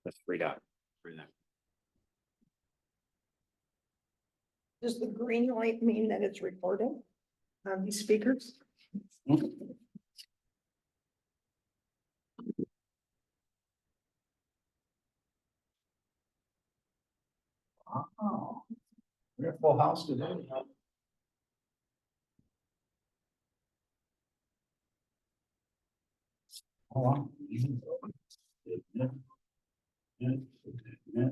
That's three dot. Does the green light mean that it's recorded on these speakers? Oh, we're a full house today. Oh, wow. Yeah. Yeah. Yeah.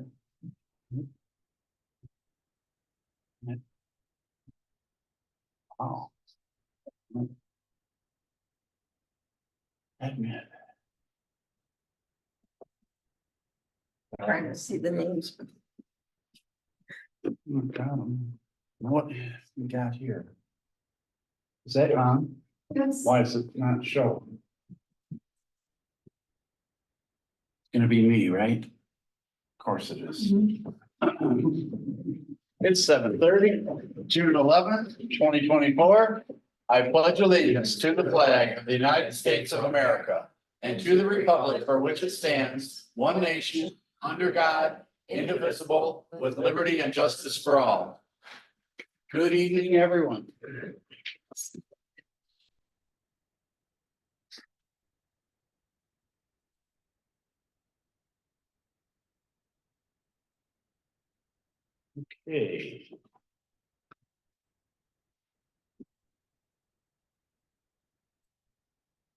Yeah. Wow. Admit. Trying to see the names. What we got here? Is that on? Yes. Why is it not showing? It's gonna be me, right? Of course it is. It's 7:30, June 11th, 2024. I pledge allegiance to the flag of the United States of America and to the republic for which it stands, one nation, under God, indivisible, with liberty and justice for all. Good evening, everyone. Okay.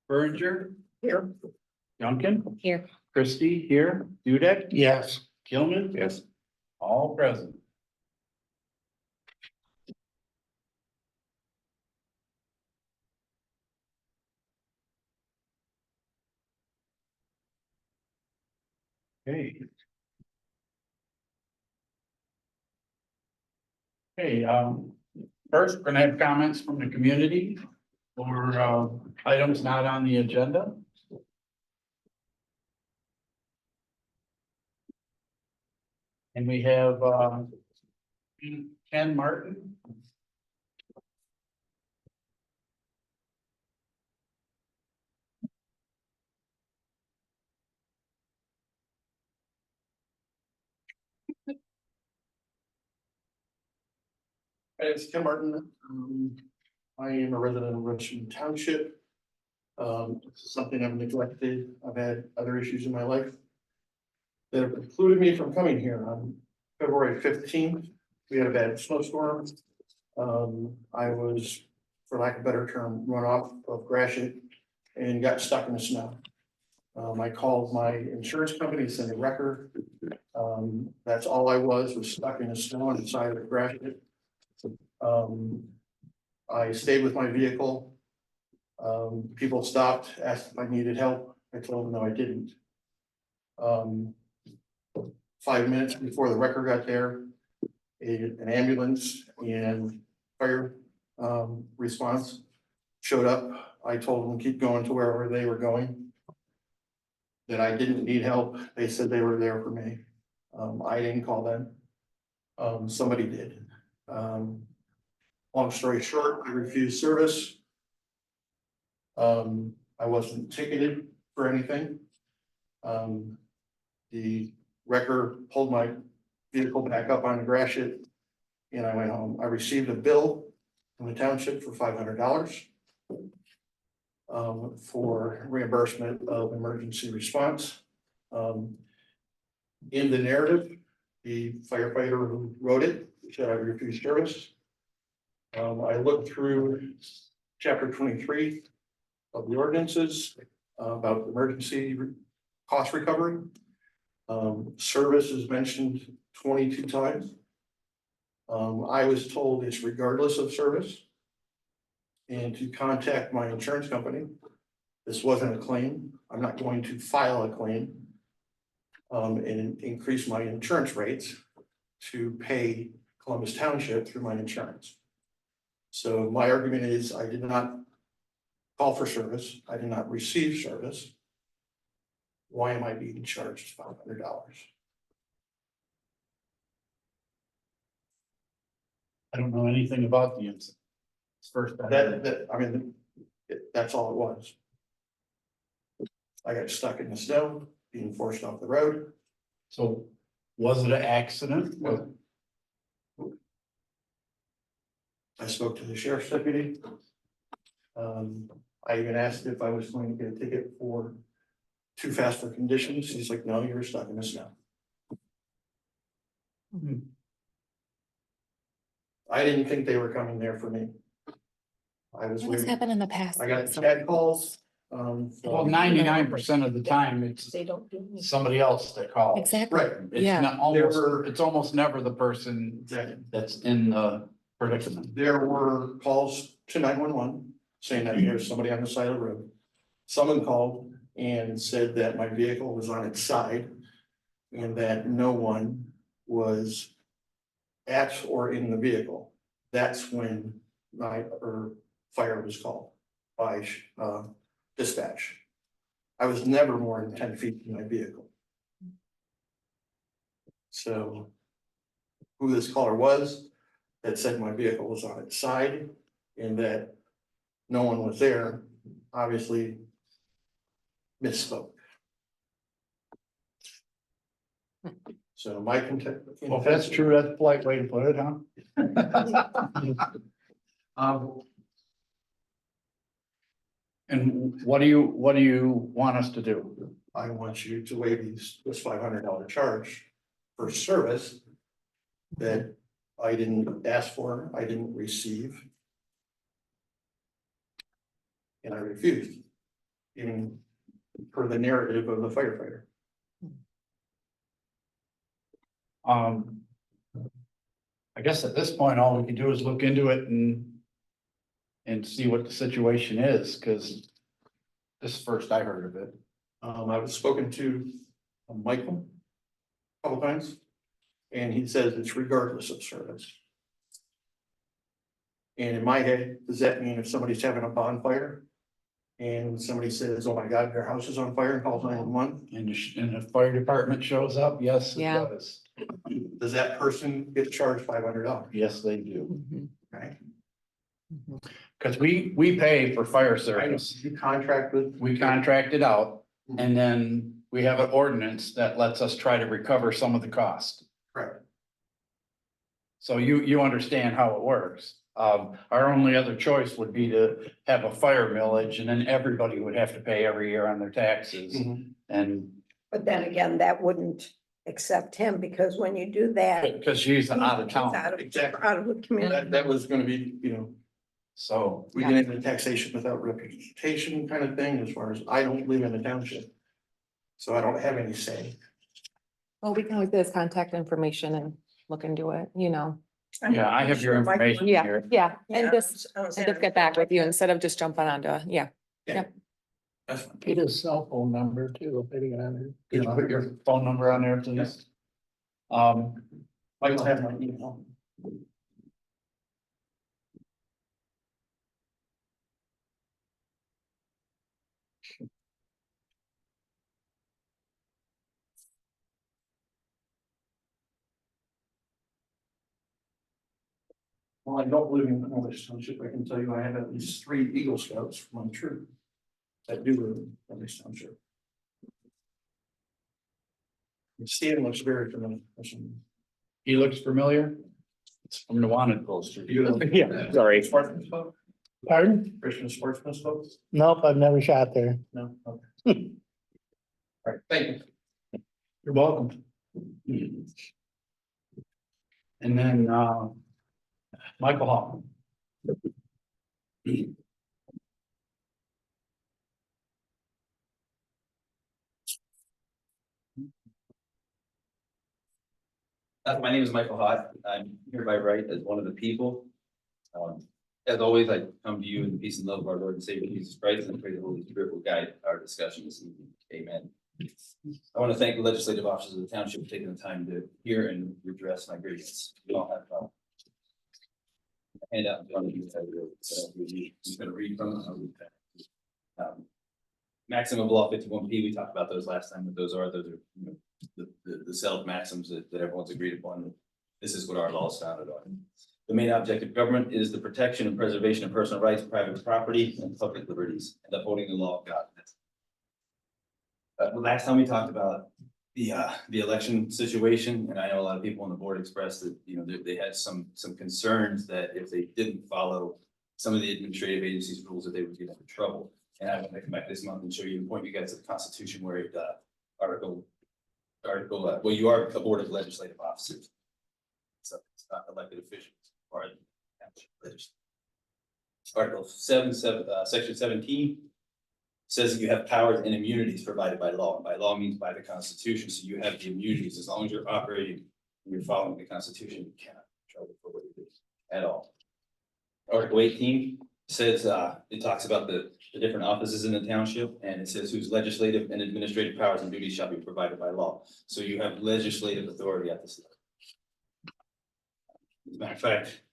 Berger, Here. Duncan, Here. Christie here, Dudek, Yes. Gilman. Yes. All present. Okay. Okay, first, we're gonna have comments from the community for, items not on the agenda. And we have, Ken Martin. It's Ken Martin. I am a resident of Richmond Township. This is something I've neglected. I've had other issues in my life that have precluded me from coming here. On February 15th, we had a bad snowstorm. I was, for lack of a better term, run off of Gratiot and got stuck in the snow. I called my insurance company, sent a record. That's all I was stuck in the snow on the side of Gratiot. I stayed with my vehicle. People stopped, asked if I needed help. I told them no, I didn't. 5 minutes before the wrecker got there, an ambulance and fire response showed up. I told them to keep going to wherever they were going. That I didn't need help. They said they were there for me. I didn't call them. Somebody did. Long story short, I refused service. I wasn't ticketed for anything. The wrecker pulled my vehicle back up on the Gratiot and I went home. I received a bill from the township for $500 for reimbursement of emergency response. In the narrative, the firefighter who wrote it said I refused service. I looked through chapter 23 of the ordinances about emergency cost recovery. Service is mentioned 22 times. I was told it's regardless of service and to contact my insurance company. This wasn't a claim. I'm not going to file a claim and increase my insurance rates to pay Columbus Township through my insurance. So my argument is I did not call for service. I did not receive service. Why am I being charged $500? I don't know anything about the incident. It's first. That's all it was. I got stuck in the snow, being forced off the road. So was it an accident? I spoke to the sheriff's deputy. I even asked if I was going to get a ticket for too fast for conditions. He's like, no, you're stuck in the snow. I didn't think they were coming there for me. I was What has waiting. happened in the past? I got chat calls. Well, From- 99% of the time, it's They don't do anything. somebody else that calls. Exactly. Right. It's Yeah. not almost, it's almost never the person Exactly. that's in the predicament. There were calls to 911 saying that there's somebody on the side of the road. Someone called and said that my vehicle was on its side and that no one was at or in the vehicle. That's when fire was called by dispatch. I was never more than 10 feet from my vehicle. So who this caller was that said my vehicle was on its side and that no one was there, obviously misspoke. So my contact. Well, if that's true, that's a polite way to put it, huh? And what do you want us to do? I want you to waive this $500 charge for service that I didn't ask for, I didn't receive. And I refused, even per the narrative of the firefighter. I guess at this point, all we can do is look into it and see what the situation is, because this is first I heard of it. I've spoken to Michael a couple times, and he says it's regardless of service. And in my head, does that mean if somebody's having a bonfire and somebody says, oh my God, their house is on fire and calls 911, And the fire department shows up, yes, it Yeah. does. does that person get charged $500? Yes, they do. Mhm. Right? Because we pay for fire I know, service. you contract with. We contract it out, and then we have an ordinance that lets us try to recover some of the cost. Correct. So you understand how it works. Our only other choice would be to have a fire millage, and then everybody would have to pay every year on their taxes. Mhm. And But then again, that wouldn't accept him, because when you do that. because she's out of he's town, Exactly. Out of the community. That was gonna be, so. we get into taxation without representation kind of thing, as far as I don't live in a township. So I don't have any say. Well, we can always get his contact information and look into it, you know. Yeah, I have your information Yeah, here. yeah, Yeah, and just get back with you instead of just jumping onto, yeah. That's fine. Get his cell phone number too, if it got it. Could you put your phone number on there, please? Michael have my email. Well, I don't live in Cornish Township. I can tell you I have at least 3 Eagle Scouts from my troop that do live in Cornish Township. Stan looks very familiar. He looks familiar. It's from the wanted poster. Yeah, sorry. Sportsman's Club? Pardon? Christian Sportsman's Club? Nope, I've never shot there. No, okay. All right, thank you. You're welcome. And then, Michael Hall. My name is Michael Hott. I'm here by right as one of the people. As always, I come to you in the peace and love of our Lord and Savior Jesus Christ, and pray the Holy Spirit will guide our discussion this evening. Amen. I want to thank the legislative officers of the township for taking the time to hear and redress my grievances. We all have hand out in front of you. So I'm going to read from it. Maximum law 51P, we talked about those last time, what those are, the self maxims that everyone's agreed upon. This is what our law is founded on. The main object of government is the protection and preservation of personal rights, private property, and public liberties, and upholding the law of God. The last time we talked about the election situation, and I know a lot of people on the board expressed that, you know, they had some concerns that if they didn't follow some of the administrative agencies' rules, that they would get into trouble. And I'm gonna come back this month and show you and point you guys to the Constitution where it, well, you are a board of legislative officers. So it's not elected officials or legislators. Article section 17 says that you have powers and immunities provided by law. And by law means by the Constitution. So you have the immunities as long as you're operating and you're following the Constitution. You cannot be in trouble for what you do at all. Article 18 says it talks about the different offices in the township, and it says whose legislative and administrative powers and duties shall be provided by law. So you have legislative authority at this level. As a matter of fact,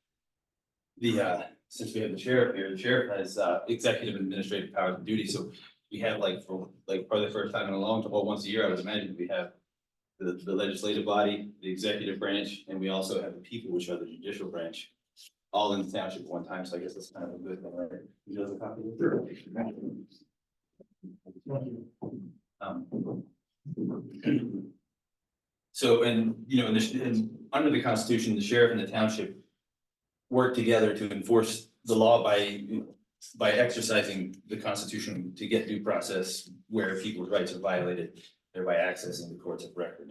since we have the sheriff here, the sheriff has executive and administrative powers and duties. So we have for probably the first time in a long time, well, once a year, I would imagine we have the legislative body, the executive branch, and we also have the people, which are the judicial branch, all in the township at one time. So I guess that's kind of a good thing, right? Would you like a copy? So, and you know, under the Constitution, the sheriff and the township work together to enforce the law by exercising the Constitution to get due process where people's rights are violated, thereby accessing the courts of record.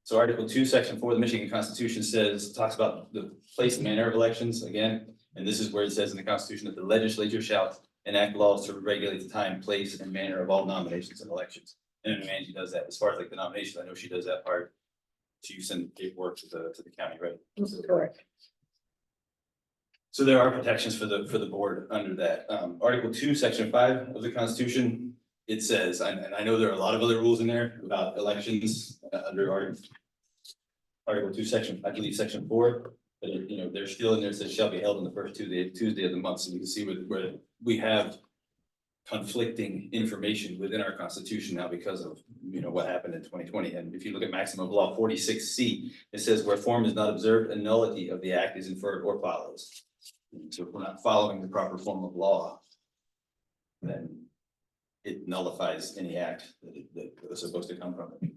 So Article 2, Section 4 of the Michigan Constitution talks about the place and manner of elections again, and this is where it says in the Constitution that the legislature shall enact laws to regulate the time, place, and manner of all nominations and elections. And Angie does that. As far as like the nominations, I know she does that part. You send paperwork to the county, right? Correct. So there are protections for the board under that. Article 2, Section 5 of the Constitution, it says, and I know there are a lot of other rules in there about elections under Article 2, Section, I believe Section 4, but you know, they're still in there, says shall be held on the first Tuesday of the month. So you can see where we have conflicting information within our Constitution now because of, you know, what happened in 2020. And if you look at maximum law 46C, it says where form is not observed, a nullity of the act is inferred or follows. So if we're not following the proper form of law, then it nullifies any act that was supposed to come from it.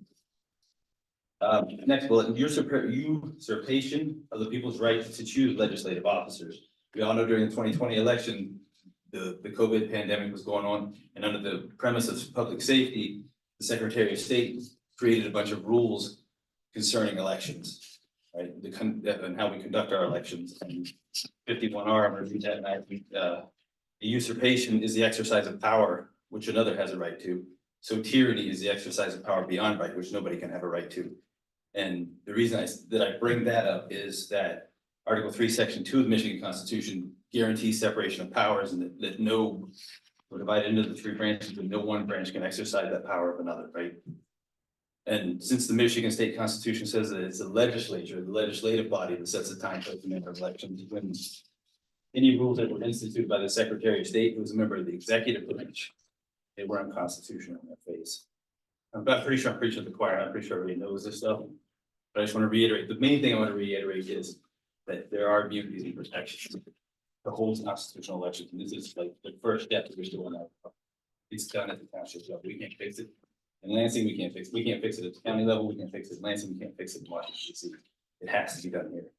Next bullet, usurpation of the people's right to choose legislative officers. We all know during the 2020 election, the COVID pandemic was going on, and under the premise of public safety, the Secretary of State created a bunch of rules concerning elections, right? And how we conduct our elections. And 51R, I'm gonna read that, the usurpation is the exercise of power, which another has a right to. So tyranny is the exercise of power beyond right, which nobody can have a right to. And the reason that I bring that up is that Article 3, Section 2 of the Michigan Constitution guarantees separation of powers, and that we're divided into the three branches, but no one branch can exercise that power of another, right? And since the Michigan State Constitution says that it's the legislature, the legislative body that sets the time, place, and manner of elections, when any rules that were instituted by the Secretary of State, who was a member of the executive branch, they were unconstitutional in their face. I'm pretty sure I'm preaching to the choir. I'm pretty sure everybody knows this stuff. But I just want to reiterate, the main thing I want to reiterate is that there are immunities and protections to hold constitutional elections. And this is like the first step that we're doing that. It's done at the township level. We can't fix it. In Lansing, we can't fix it. We can't fix it at the county level. We can't fix it in Lansing. We can't fix it in Washington, D.C. It has to be done here.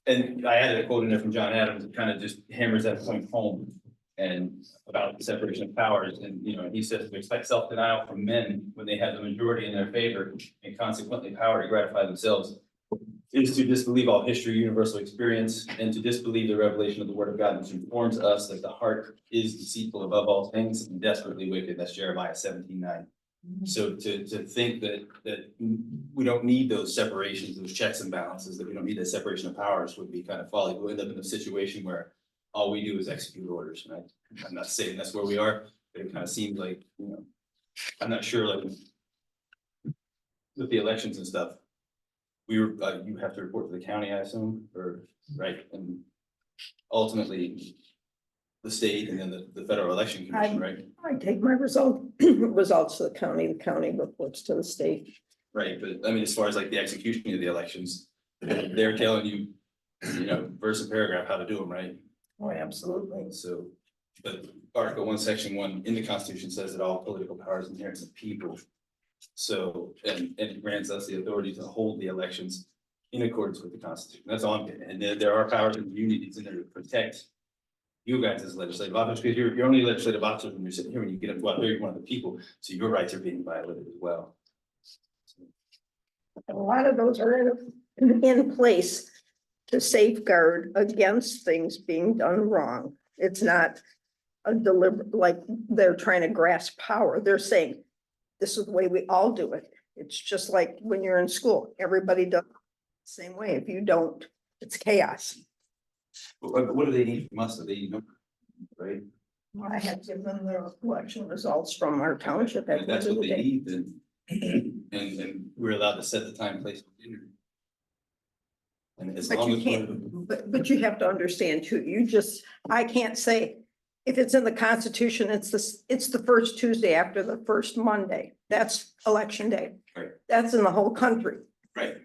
And I added a quote in there from John Adams that kind of just hammers that point home and about the separation of powers. And, you know, he says we expect self-denial from men when they have the majority in their favor and consequently power to gratify themselves is to disbelieve all history, universal experience, and to disbelieve the revelation of the word of God, which informs us that the heart is deceitful above all things and desperately wicked. That's Jeremiah 17:9. So to think that we don't need those separations, those checks and balances, that we don't need that separation of powers would be kind of folly. We'll end up in a situation where all we do is execute orders. And I'm not saying that's where we are, but it kind of seems like, you know, I'm not sure, like with the elections and stuff, you have to report to the county, I assume, or right, and ultimately the state and then the Federal Election Commission, right? I take my results to the county reports to the state. Right, but I mean, as far as like the execution of the elections, they're telling you, you know, verse and paragraph how to do them, right? Oh, absolutely. So But Article 1, Section 1 in the Constitution says that all political powers inherent to the people. So, and it grants us the authority to hold the elections in accordance with the Constitution. That's all I'm getting. And there are powers and immunities in there to protect you guys as legislative officers, because you're only legislative officer when you're sitting here, when you get up, well, there, you're one of the people, so your rights are being violated as well. A lot of those are in place to safeguard against things being done wrong. It's not a deliberate, like they're trying to grasp power. They're saying, this is the way we all do it. It's just like when you're in school, everybody does it the same way. If you don't, it's chaos. What do they need from us? Do they need, right? I had given them the election results from our township. at If the that's end of what the they day. need, then, and we're allowed to set the time, place, and dinner. And as But long you as. can't, but you have to understand too, I can't say, if it's in the Constitution, it's the first Tuesday after the first Monday. That's election day. Right. That's in the whole country. Right.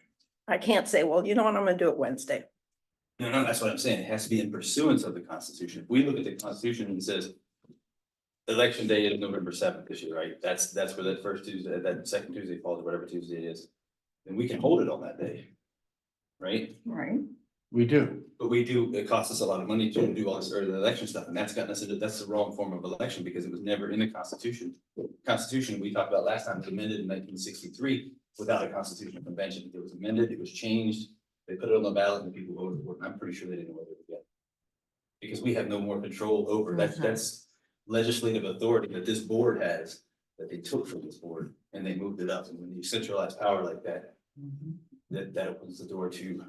I can't say, well, you know what, I'm gonna do it Wednesday. No, that's what I'm saying. It has to be in pursuance of the Constitution. If we look at the Constitution and it says election day is November 7th this year, right? That's where that first Tuesday, that second Tuesday falls, or whatever Tuesday it is. Then we can hold it on that day. Right? Right. We do. But we do, it costs us a lot of money to do all this early election stuff, and that's gotten us into, that's the wrong form of election because it was never in the Constitution. Constitution, we talked about last time, was amended in 1963 without a constitutional convention. It was amended, it was changed, they put it on the ballot and people voted for it, and I'm pretty sure they didn't know whether it would get. Because we have no more control over, that's legislative authority that this board has, that they took from this board, and they moved it up, and when you centralize power like that, that opens the door to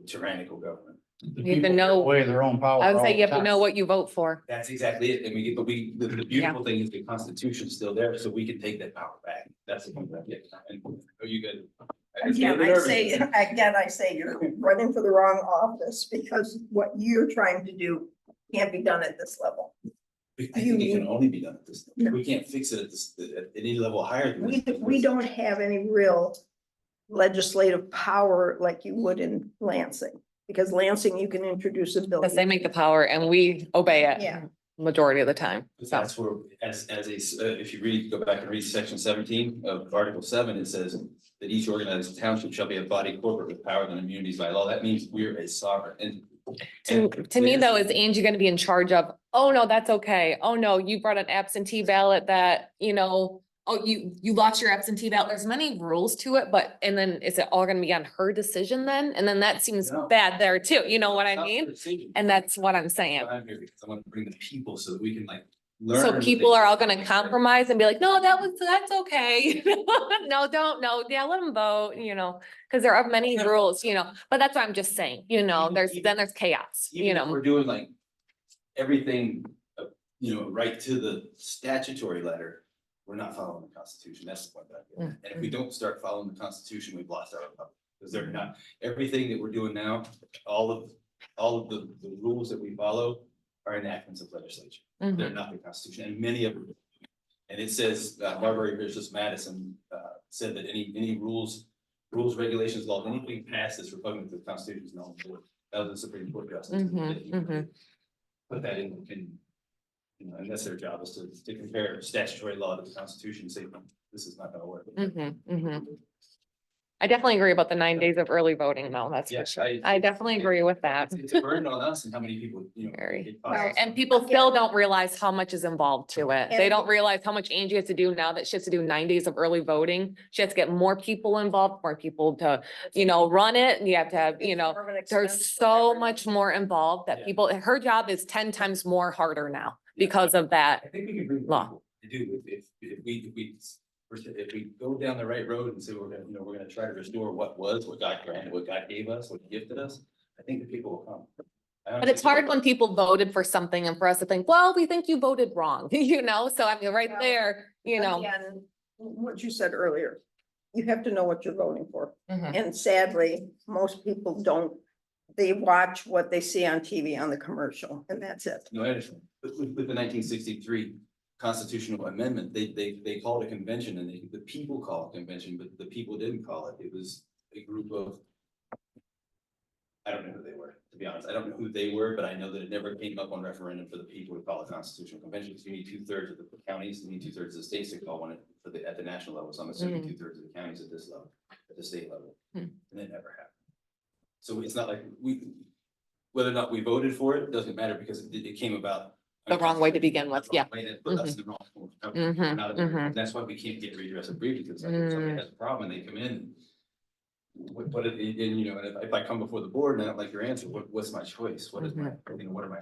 tyrannical government. The You have to people know- give away their own power. I would all say the you have to time. know what you vote for. That's exactly it, and the beautiful thing is the Constitution's still there, so we can take that power back. That's the point that, yeah, and are you good? Again, I say you're running for the wrong office because what you're trying to do can't be done at this level. I think it can only be done at this, No. we can't fix it at any level higher than this. We don't have any real legislative power like you would in Lansing. Because Lansing, you can introduce a bill. Because they make the power and we obey it. Yeah. Majority of the time. So, That's where, if you read, go back and read section 17 of Article 7, it says that each organized township shall be a body corporate with powers and immunities by law. That means we're a sovereign. to me though, is Angie gonna be in charge of, oh no, that's okay. Oh no, you brought an absentee ballot that, oh, you lost your absentee ballot. There's many rules to it, but, and then is it all gonna be on her decision then? And then that seems No. bad there too. You know what I It's not mean? their decision. And that's what I'm saying. I'm here because I want to bring the people so that we can like learn. So what people they- are all gonna compromise and be like, no, that's okay. No, don't, no, yeah, let them vote, cause there are many rules, but that's what I'm just saying, Even- there's chaos, Even if we're doing like everything, right to the statutory letter, we're not following the Constitution. That's the point. And if we don't start following the Constitution, we've lost our republic. Because they're not, everything that we're doing now, all of the rules that we follow are enactments of legislature. Mhm. They're not the Constitution, and many of them. And it says, Marbury versus Madison, said that any rules, regulations, laws, anything passed that's repugnant to the Constitution is null and void. That was the Supreme Court justice. Mhm, mhm. Put that in, and that's their job, is to compare statutory law to the Constitution and say, this is not gonna work. Mhm, mhm. I definitely agree about the 9 days of early voting though, that's for Yes, sure. I definitely agree with that. It's a burden on us and how many people, Very. it costs. And people still don't realize how much is involved to it. They And- don't realize how much Angie has to do now that she has to do 9 days of early voting. She has to get more people involved, more people to, run it, and you have to have, It's more of an expense there's for so everyone. much more involved that Yeah. people, her job is 10 times more harder now because of that. I think we can bring Law. people to do, if we go down the right road and say we're gonna try to restore what God granted, what God gave us, what He gifted us, I think the people will come. But it's hard when people voted for something and for us to think, well, we think you voted wrong, so I mean, right Well, there, Again, what you said earlier, you have to know what you're voting for. Mhm. And sadly, most people don't. They watch what they see on TV on the commercial and that's it. No, I understand. But with the 1963 constitutional amendment, they called a convention and the people called a convention, but the people didn't call it. It was a group of, I don't know who they were, to be honest. I don't know who they were, but I know that it never came up on referendum for the people to call a constitutional convention, because you need 2/3 of the counties, you need 2/3 of the states to call one for the, at the national level. So I'm assuming 2/3 of the counties at this level, at the state level. And it never happened. So it's not like whether or not we voted for it, doesn't matter, because it came about. The wrong way to begin with, yeah. Put us in the wrong form. Mhm, Not mhm. That's why we can't get redress of grievances. Like if somebody has a problem and they come in. What, and you know, and if I come before the board and I don't like your answer, what's my choice? What is my, you know, what am I?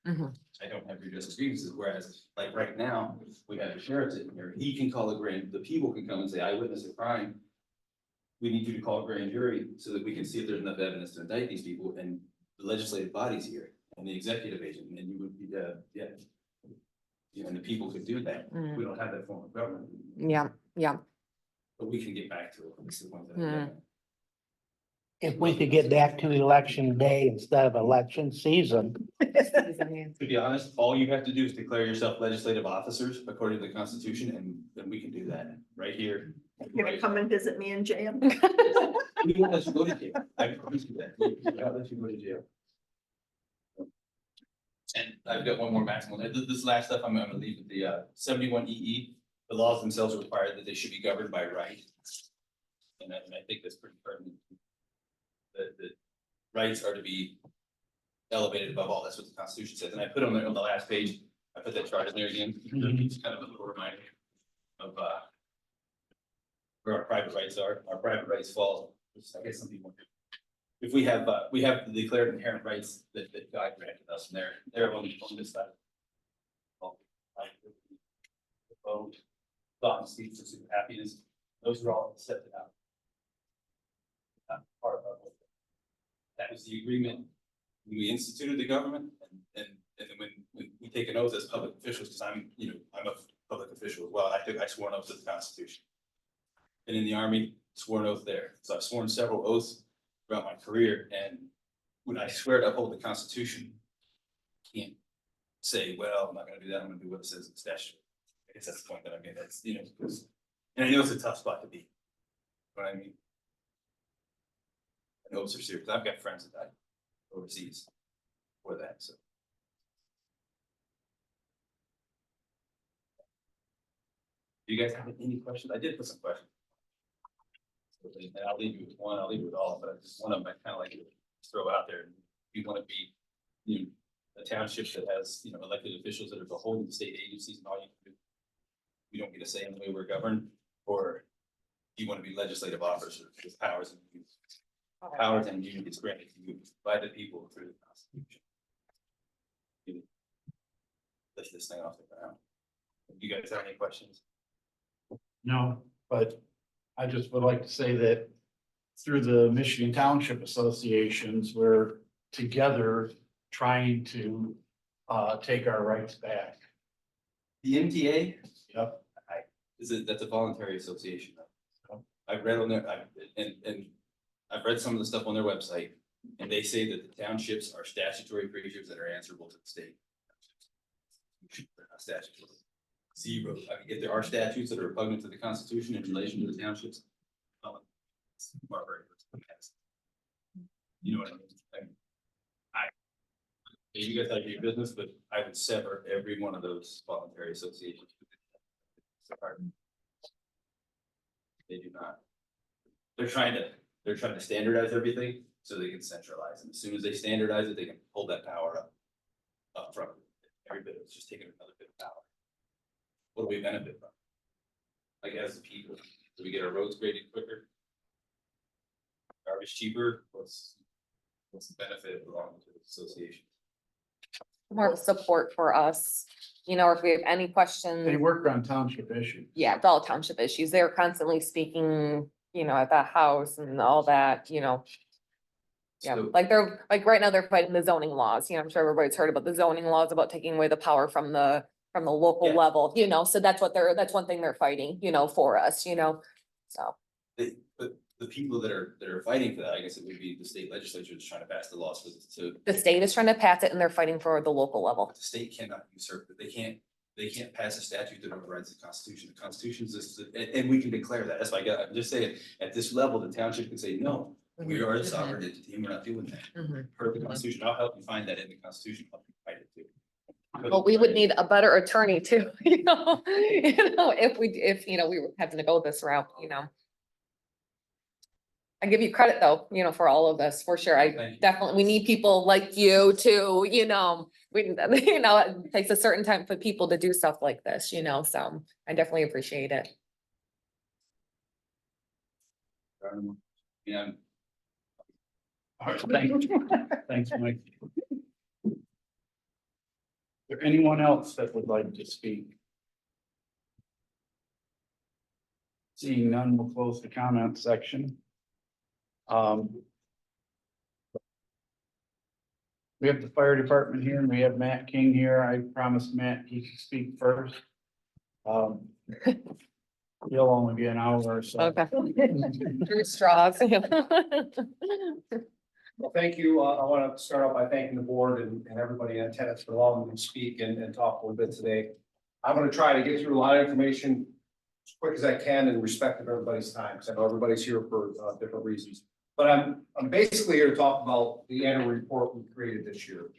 Mhm. I don't have redress of grievances, whereas like right now, we have a sheriff in here, he can call a grand, the people can come and say, I witnessed a crime. We need you to call a grand jury so that we can see if there's enough evidence to indict these people, and the legislative body's here and the executive agent, and you would be, yeah. You know, and the people could do that. We don't have that form of government. Yeah, yeah. But we can get back to it. That's the point that I'm getting at. If we could get back to election day instead of election season. To be honest, all you have to do is declare yourself legislative officers according to the Constitution, and then we can do that right here. You're gonna come and visit me in jail? We won't let you go to jail. I promise you that. We won't let you go to jail. And I've got one more maximum. This last stuff I'm gonna leave with the 71 EE. The laws themselves require that they should be governed by right. And I think that's pretty pertinent. The rights are to be elevated above all. That's what the Constitution says. And I put on there on the last page, I put that chart in there again. It's kind of a little reminder of where our private rights are. Our private rights fall, which I guess some people do. If we have the declared inherent rights that God granted us, and they're on this side. Vote, thought, speech, pursuit of happiness, those are all accepted out. Part of our vote. That was the agreement when we instituted the government, and then when we take an oath as public officials, because I'm a public official as well. I swore an oath to the Constitution. And in the Army, swore an oath there. So I've sworn several oaths throughout my career, and when I swear to uphold the Constitution, I can't say, well, I'm not gonna do that, I'm gonna do what it says in the statute. I guess that's the point that I'm getting, that's, because, and I know it's a tough spot to be. But I mean. And oaths are serious, I've got friends that died overseas for that, so. Do you guys have any questions? I did put some questions. And I'll leave you with one, I'll leave you with all, but I just one of them I kind of like to throw out there. If you want to be, a township that has, elected officials that are beholden to state agencies and all you can do. You don't get a say in the way we're governed, or you want to be legislative officers with powers and immunities. Powers and immunities granted to you by the people through the Constitution. Lift this thing off the ground. Do you guys have any questions? No, but I just would like to say that through the Michigan Township Associations, we're together trying to take our rights back. The MTA, Yep. that's a voluntary association. I've read on their, and I've read some of the stuff on their website, and they say that the townships are statutory creatures that are answerable to the state. They're not statutory. Zero. I mean, if there are statutes that are repugnant to the Constitution in relation to the townships, it's barbaric. You know what I mean? You guys have your business, but I would sever every one of those voluntary associations. They do not. They're trying to standardize everything so they can centralize, and as soon as they standardize it, they can pull that power up from every bit. It's just taking another bit of power. What do we benefit from? Like as the people, do we get our roads graded quicker? Garbage cheaper? What's the benefit of belonging to the association? More of support for us, or if we have any They questions, work on township issues. yeah, it's all township issues. They're constantly speaking, at the house and all that, Yeah, So- like right now they're fighting the zoning laws, I'm sure everybody's heard about the zoning laws about taking away the power from the local Yeah. level, so that's one thing they're fighting, for us, so. But the people that are fighting for that, I guess it would be the state legislature that's trying to pass the laws to. The state is trying to pass it and they're fighting for the local level. The state cannot usurp it. They can't pass a statute that overrides the Constitution. The Constitution is, and we can declare that. That's why I'm just saying, at this level, the township can say, no, We are a sovereign entity, and we're not doing that. Mhm. Per the Constitution, I'll help you find that in the Constitution, help you fight it too. But we would need a better attorney too, if we were having to go this route, I give you credit though, for all of this, for sure. Thank I you. definitely, we need people like you to, it takes a certain time for people to do stuff like this, so I definitely appreciate it. Yeah, All right, thanks, Mike. Is there anyone else that would like to speak? Seeing none, we'll close the comment section. We have the fire department here and we have Matt King here. I promised Matt he could speak first. He'll only be an hour or so. Okay. Through straws. Well, thank you. I want to start off by thanking the board and everybody in attendance for allowing me to speak and talk a little bit today. I'm going to try to get through a lot of information as quick as I can in respect of everybody's time, because I know everybody's here for different reasons. But I'm basically here to talk about the annual report we created this year.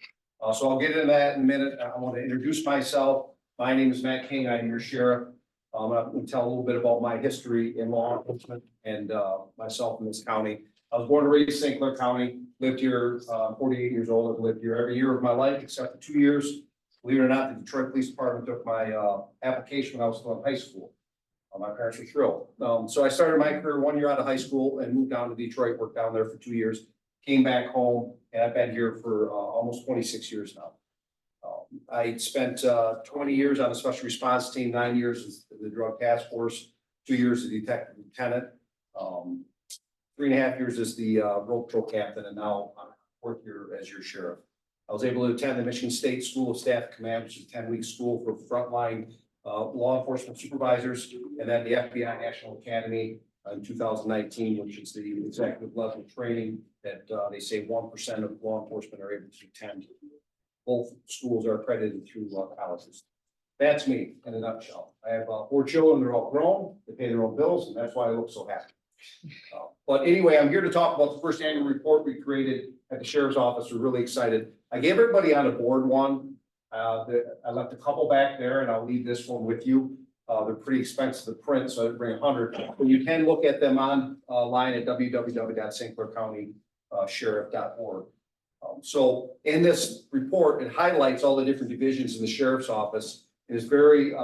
So I'll get into that in a minute. I want to introduce myself. My name is Matt King. I'm your sheriff. I'm going to tell a little bit about my history in law enforcement and myself in this county. I was born and raised in St. Clair County, lived here, 48 years old. I've lived here every year of my life except for 2 years. Believe it or not, the Detroit Police Department took my application when I was still in high school. My parents were thrilled. So I started my career 1 year out of high school and moved down to Detroit, worked down there for 2 years, came back home, and I've been here for almost 26 years now. I spent 20 years on the special response team, 9 years as the drug task force, 2 years as detective lieutenant, 3.5 years as the road patrol captain, and now I work here as your sheriff. I was able to attend the Michigan State School of Staff Command, which is a 10-week school for frontline law enforcement supervisors, and then the FBI National Academy in 2019, which is the executive level training that they say 1% of law enforcement are able to attend. Both schools are accredited through colleges. That's me in a nutshell. I have 4 children. They're all grown. They pay their own bills, and that's why I look so happy. But anyway, I'm here to talk about the first annual report we created at the sheriff's office. We're really excited. I gave everybody on the board one. I left a couple back there, and I'll leave this one with you. They're pretty expensive to print, so I didn't bring 100. But you can look at them online at www.stclaircountysheriff.org. So in this report, it highlights all the different divisions in the sheriff's office. It's a very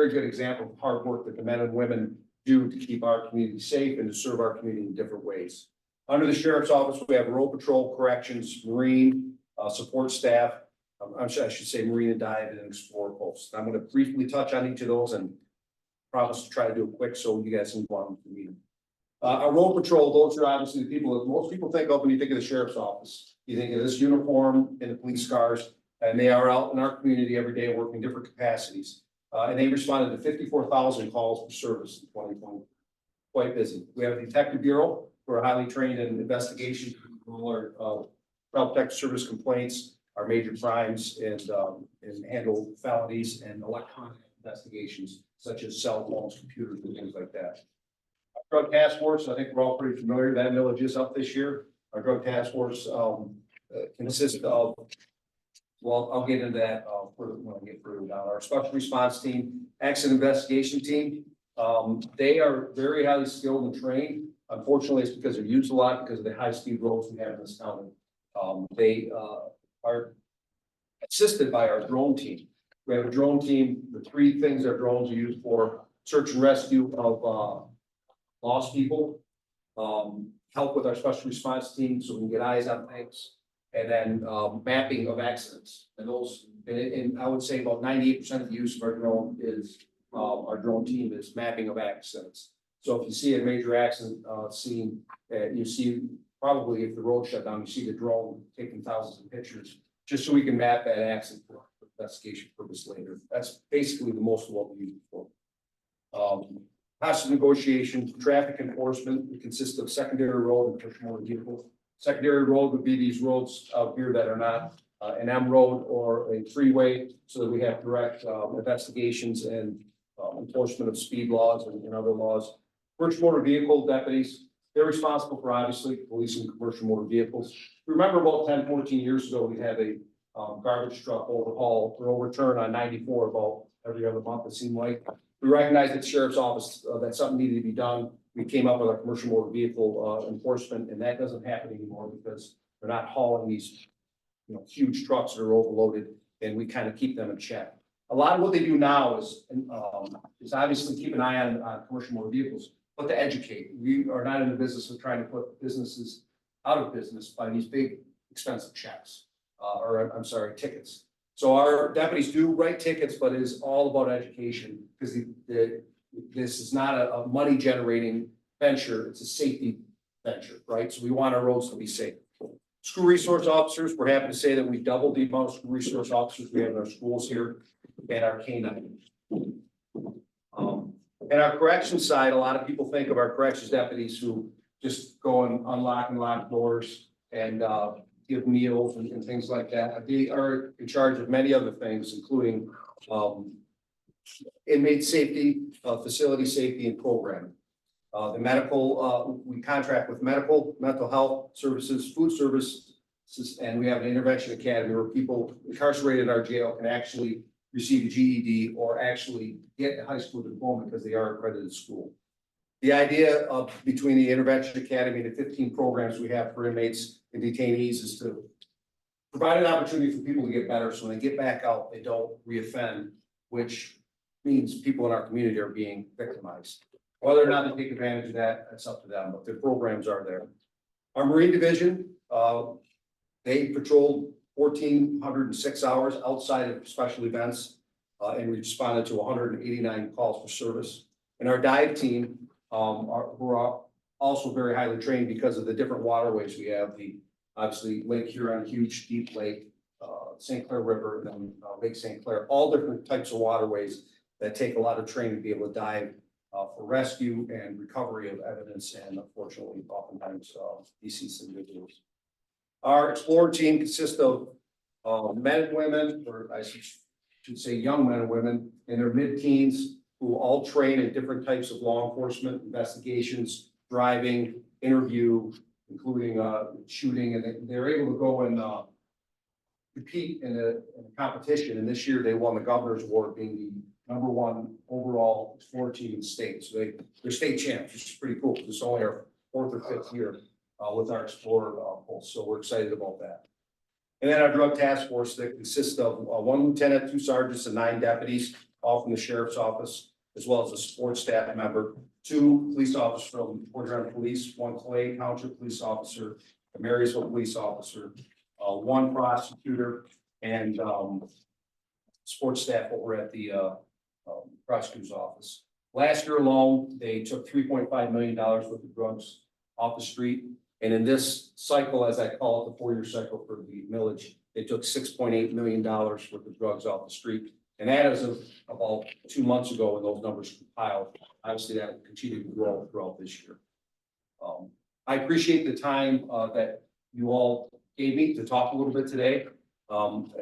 good example of hard work that the men and women do to keep our community safe and to serve our community in different ways. Under the sheriff's office, we have road patrol, corrections, marine, support staff. I should say marine and dive and explore posts. I'm going to briefly touch on each of those and promise to try to do it quick so you guys can go on with the meeting. Our road patrol, those are obviously the people that most people think of when you think of the sheriff's office. You think of this uniform and the police cars, and they are out in our community every day working different capacities. And they responded to 54,000 calls for service in 2020. Quite busy. We have a detective bureau who are highly trained in investigation, our child protective service complaints, our major crimes, and handle felonies and electronic investigations such as cell phones, computers, and things like that. Our drug task force, I think we're all pretty familiar. That millage is up this year. Our drug task force consists of, well, I'll get into that when I get further down. Our special response team, accident investigation team, they are very highly skilled and trained. Unfortunately, it's because they're used a lot because of the high-speed roads we have in this county. They are assisted by our drone team. We have a drone team. The 3 things our drones are used for: search and rescue of lost people, help with our special response team so we can get eyes on things, and then mapping of accidents. And those, and I would say about 98% of the use of our drone is our drone team is mapping of accidents. So if you see a major accident scene, you see probably if the road shut down, you see the drone taking thousands of pictures just so we can map that accident for investigation purpose later. That's basically the most of what we use it for. Hostage negotiation, traffic enforcement, it consists of secondary road and push motor vehicles. Secondary road would be these roads out here that are not an M road or a freeway, so that we have direct investigations and enforcement of speed laws and other laws. Push motor vehicle deputies, They're responsible for obviously policing commercial motor vehicles. Remember about 10, 14 years ago, we had a garbage truck overhaul or overturn on 94 about every other month, it seemed like. We recognized at the sheriff's office that something needed to be done. We came up with our commercial motor vehicle enforcement, and that doesn't happen anymore because they're not hauling these, huge trucks that are overloaded, and we kind of keep them in check. A lot of what they do now is obviously keep an eye on commercial motor vehicles, but to educate. We are not in the business of trying to put businesses out of business by these big expensive checks, tickets. So our deputies do write tickets, but it is all about education because this is not a money generating venture. It's a safety venture, right? So we want our roads to be safe. School resource officers, we're happy to say that we've doubled the amount of school resource officers we have in our schools here and our canine. And our corrections side, a lot of people think of our corrections deputies who just go and unlock and lock doors and give meals and things like that. They are in charge of many other things, including inmate safety, facility safety, and programming. The medical, we contract with mental health services, food services, and we have an intervention academy where people incarcerated in our jail can actually receive a GED or actually get a high school diploma because they are accredited school. The idea of between the intervention academy and the 15 programs we have for inmates and detainees is to provide an opportunity for people to get better. So when they get back out, they don't reoffend, which means people in our community are being victimized. Whether or not they take advantage of that, that's up to them, but the programs are there. Our Marine Division, they patrolled 1,406 hours outside of special events, and we responded to 189 calls for service. And our dive team, who are also very highly trained because of the different waterways we have, obviously Lake Huron, huge deep lake, St. Clair River, and then Lake St. Clair, all different types of waterways that take a lot of training to be able to dive for rescue and recovery of evidence, and unfortunately, oftentimes deceased individuals. Our Explorer team consists of men and women, or I should say young men and women in their mid-teens who all train in different types of law enforcement investigations, driving, interview, including shooting, and they're able to go and compete in a competition. And this year they won the governor's award, being the #1 overall Explorer team in the state. So they're state champs, which is pretty cool because it's only our 4th or 5th year with our Explorer pulse. So we're excited about that. And then our drug task force that consists of 1 lieutenant, 2 sergeants, and 9 deputies, all from the sheriff's office, as well as a support staff member, 2 police officers from Port Huron Police, 1 Clay Township police officer, a Marysville police officer, 1 prosecutor, and support staff over at the prosecutor's office. Last year alone, they took $3.5 million worth of drugs off the street. And in this cycle, as I call it, the 4-year cycle for the millage, they took $6.8 million worth of drugs off the street. And that is about 2 months ago when those numbers compiled. Obviously, that will continue to grow throughout this year. I appreciate the time that you all gave me to talk a little bit today.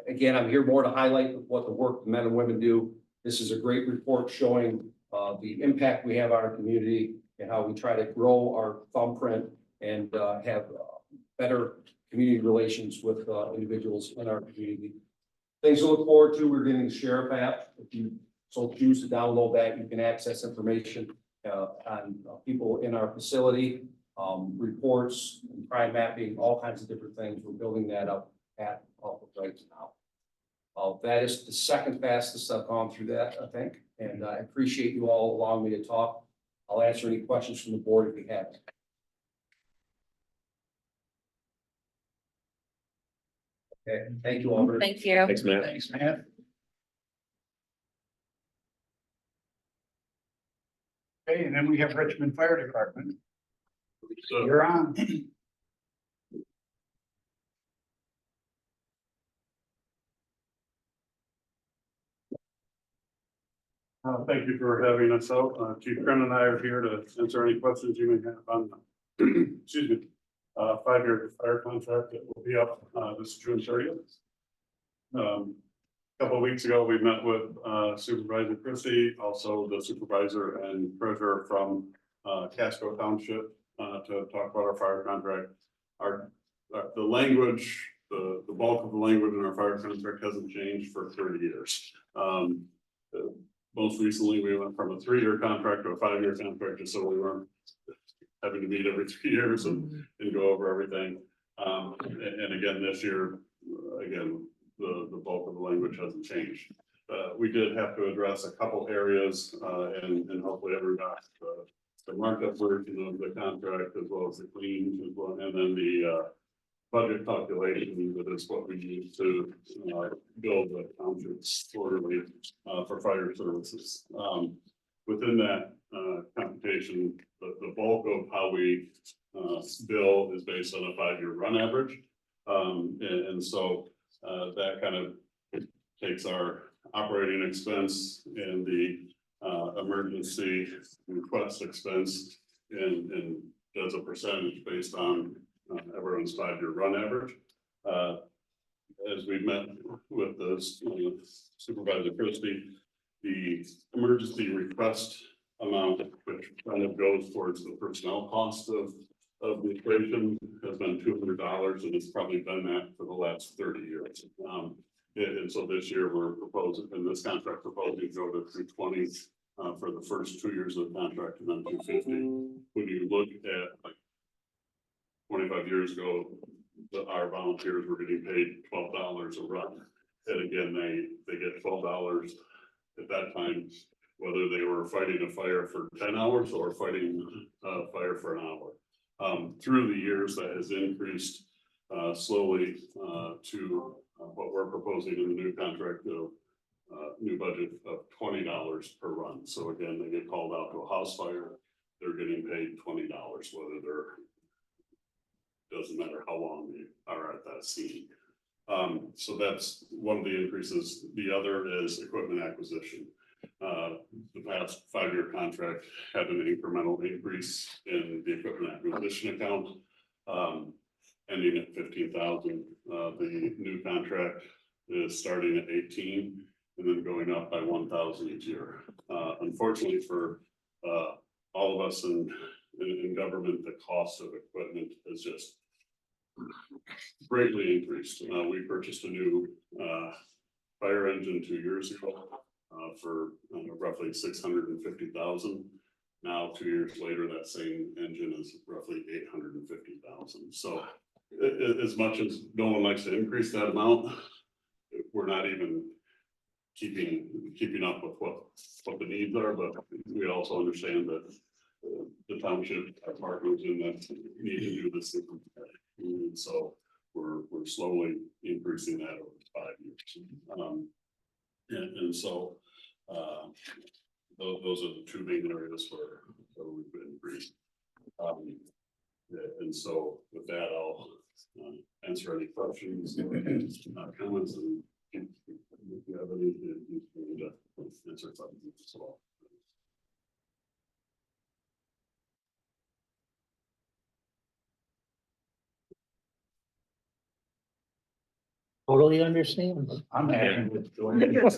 Again, I'm here more to highlight what the work the men and women do. This is a great report showing the impact we have on our community and how we try to grow our thumbprint and have better community relations with individuals in our community. Things to look forward to, we're getting the sheriff app. If you so choose to download that, you can access information on people in our facility, reports, crime mapping, all kinds of different things. We're building that up at Public Rights now. That is the second fastest I've gone through that, I think, and I appreciate you all allowing me to talk. I'll answer any questions from the board if you have. Okay, thank you all. Thank you. Thanks, Matt. Thanks, man. Okay, and then we have Richmond Fire Department. So you're on. Thank you for having us out. Chief Kren and I are here to answer any questions you may have on, excuse me, 5-year fire contract that will be up this June 30th. A couple of weeks ago, we met with Supervisor Christie, also the supervisor and treasurer from Casco Township, to talk about our fire contract. The language, the bulk of the language in our fire contract hasn't changed for 30 years. Most recently, we went from a 3-year contract to a 5-year contract, just so we weren't having to meet every 3 years and go over everything. And again, this year, again, the bulk of the language hasn't changed. We did have to address a couple areas, and hopefully everyone got the markup version of the contract as well as the clean, as well, and then the budget calculation that is what we use to build the townships quarterly for fire services. Within that computation, the bulk of how we bill is based on a 5-year run average. And so that kind of takes our operating expense and the emergency request expense and does a percentage based on everyone's 5-year run average. As we met with the Supervisor Christie, the emergency request amount, which kind of goes towards the personnel cost of the equation, has been $200, and it's probably been that for the last 30 years. And so this year we're proposing, in this contract, proposing to go to 320 for the first 2 years of the contract, and then 250. When you look at like 25 years ago, our volunteers were getting paid $12 a run. And again, they get $12 at that time, whether they were fighting a fire for 10 hours or fighting a fire for an hour. Through the years, that has increased slowly to what we're proposing in the new contract of new budget of $20 per run. So again, they get called out to a house fire, they're getting paid $20, whether they're, doesn't matter how long they are at that scene. So that's one of the increases. The other is equipment acquisition. The past 5-year contract had an incremental increase in the equipment acquisition account, ending at 15,000. The new contract is starting at 18 and then going up by 1,000 each year. Unfortunately for all of us in government, the cost of equipment has just greatly increased. We purchased a new fire engine 2 years ago for roughly 650,000. Now, 2 years later, that same engine is roughly 850,000. So as much as no one likes to increase that amount, we're not even keeping up with what the needs are, but we also understand that the township, our partners in that need to do this. And so we're slowly increasing that over 5 years. And so those are the two main areas where we've been increased. And so with that, I'll answer any questions, comments, and if you have any, you can answer questions as well. Totally understand. I'm happy with doing You it.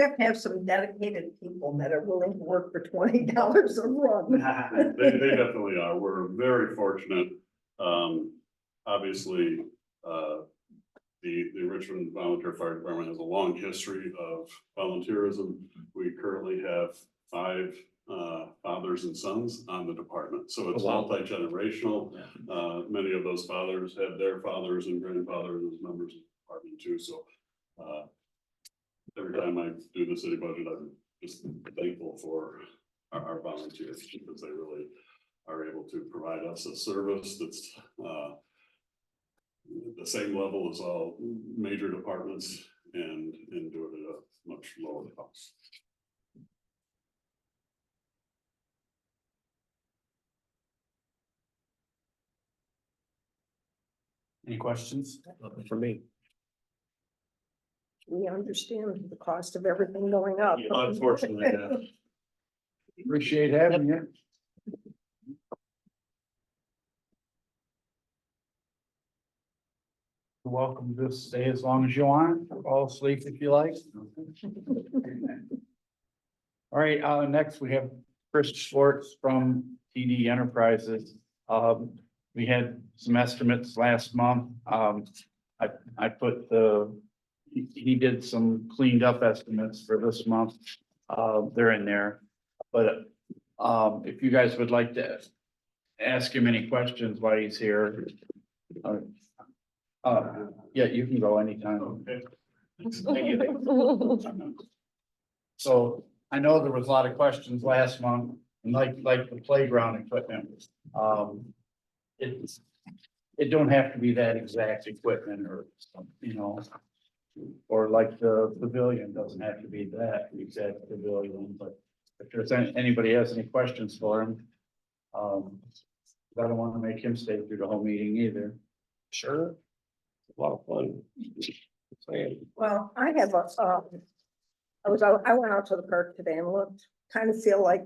have to have some dedicated people that are willing to work for $20 a run. They definitely are. We're very fortunate. Obviously, the Richmond Volunteer Fire Department has a long history of volunteerism. We currently have 5 fathers and sons on the department, so it's multi-generational. Many of those fathers had their fathers and grandfathers as members of the department too. So every time I do the city budget, I'm just thankful for our volunteers, because they really are able to provide us a service that's the same level as all major departments and do it at a much lower cost. Any questions? Nothing for me. We understand the cost of everything going up. Unfortunately, yeah. Appreciate having you. You're welcome to stay as long as you want, fall asleep if you like. All right, next we have Chris Schwartz from TD Enterprises. We had some estimates last month. I put he did some cleaned up estimates for this month. They're in there. But, if you guys would like to ask him any questions while he's here. Yeah, you can go anytime. So I know there was a lot of questions last month, and like the playground equipment. It don't have to be that exact equipment or, or like the pavilion doesn't have to be that exact pavilion, but if there's anybody has any questions for him. I don't want to make him stay through the whole meeting either. Sure. A lot of fun. Well, I have I went out to the park today and looked, kind of feel like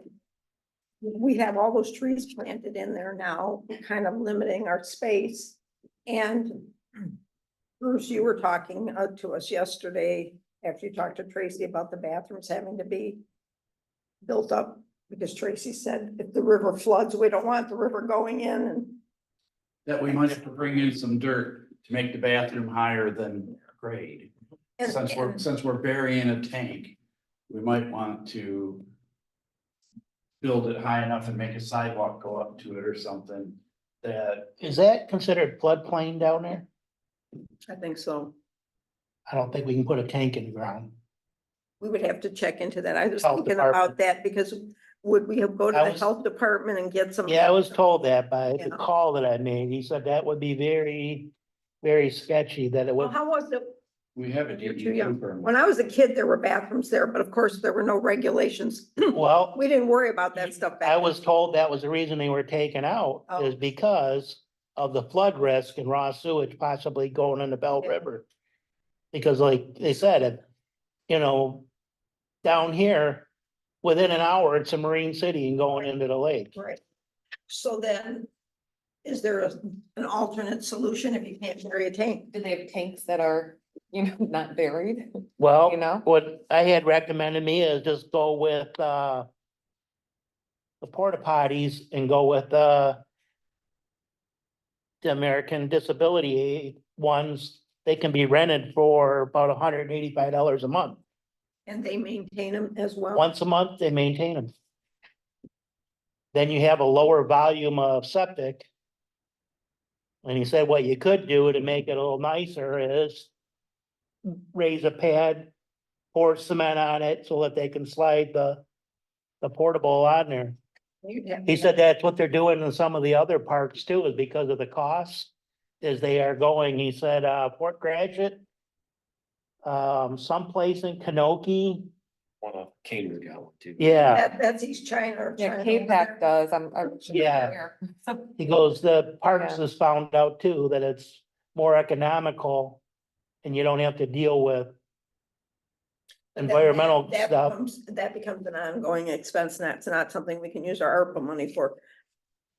we have all those trees planted in there now, kind of limiting our space. And Bruce, you were talking to us yesterday after you talked to Tracy about the bathrooms having to be built up, because Tracy said if the river floods, we don't want the river going in and. That we might have to bring in some dirt to make the bathroom higher than grade. Since we're burying a tank, we might want to build it high enough and make a sidewalk go up to it or something that, Is that considered floodplain down there? I think so. I don't think we can put a tank in the ground. We would have to check into that. I was Health thinking department. about that because would we have go to I the was- health department and get some? Yeah, I was told that by the Yeah. call that I made. He said that would be very, very sketchy, that it Well, would, how was it? we have a You're too DEQ young. permit. When I was a kid, there were bathrooms there, but of course there were no regulations. well, We didn't worry about that stuff back I then. was told that was the reason they were taken out, Oh. is because of the flood risk and raw sewage possibly going in the Bell Yeah. River. Because like they said, down here, within an hour, it's a marine city and going into the lake. Right. So then, is there an alternate solution if you can't bury a tank? Do they have tanks that are, not buried? Well, You know? what I had recommended me is just go with, the porta potties and go with, the American Disability Aid ones. They can be rented for about $185 a month. And they maintain them as well? Once a month, they maintain them. Then you have a lower volume of septic. And he said what you could do to make it a little nicer is raise a pad, pour cement on it so that they can slide the portable on there. You'd have He to- said that's what they're doing in some of the other parks too, is because of the costs. Is they are going, he said, Fort Gratiot. Someplace in Kanoki, Want a Cambridge out too. yeah, That's East China or Yeah, China. K-Pac does, I'm. Yeah. aware. he goes, the parks Yeah. has found out too, that it's more economical. And you don't have to deal with environmental That stuff. That becomes an ongoing expense, and that's not something we can use our ARPA money for.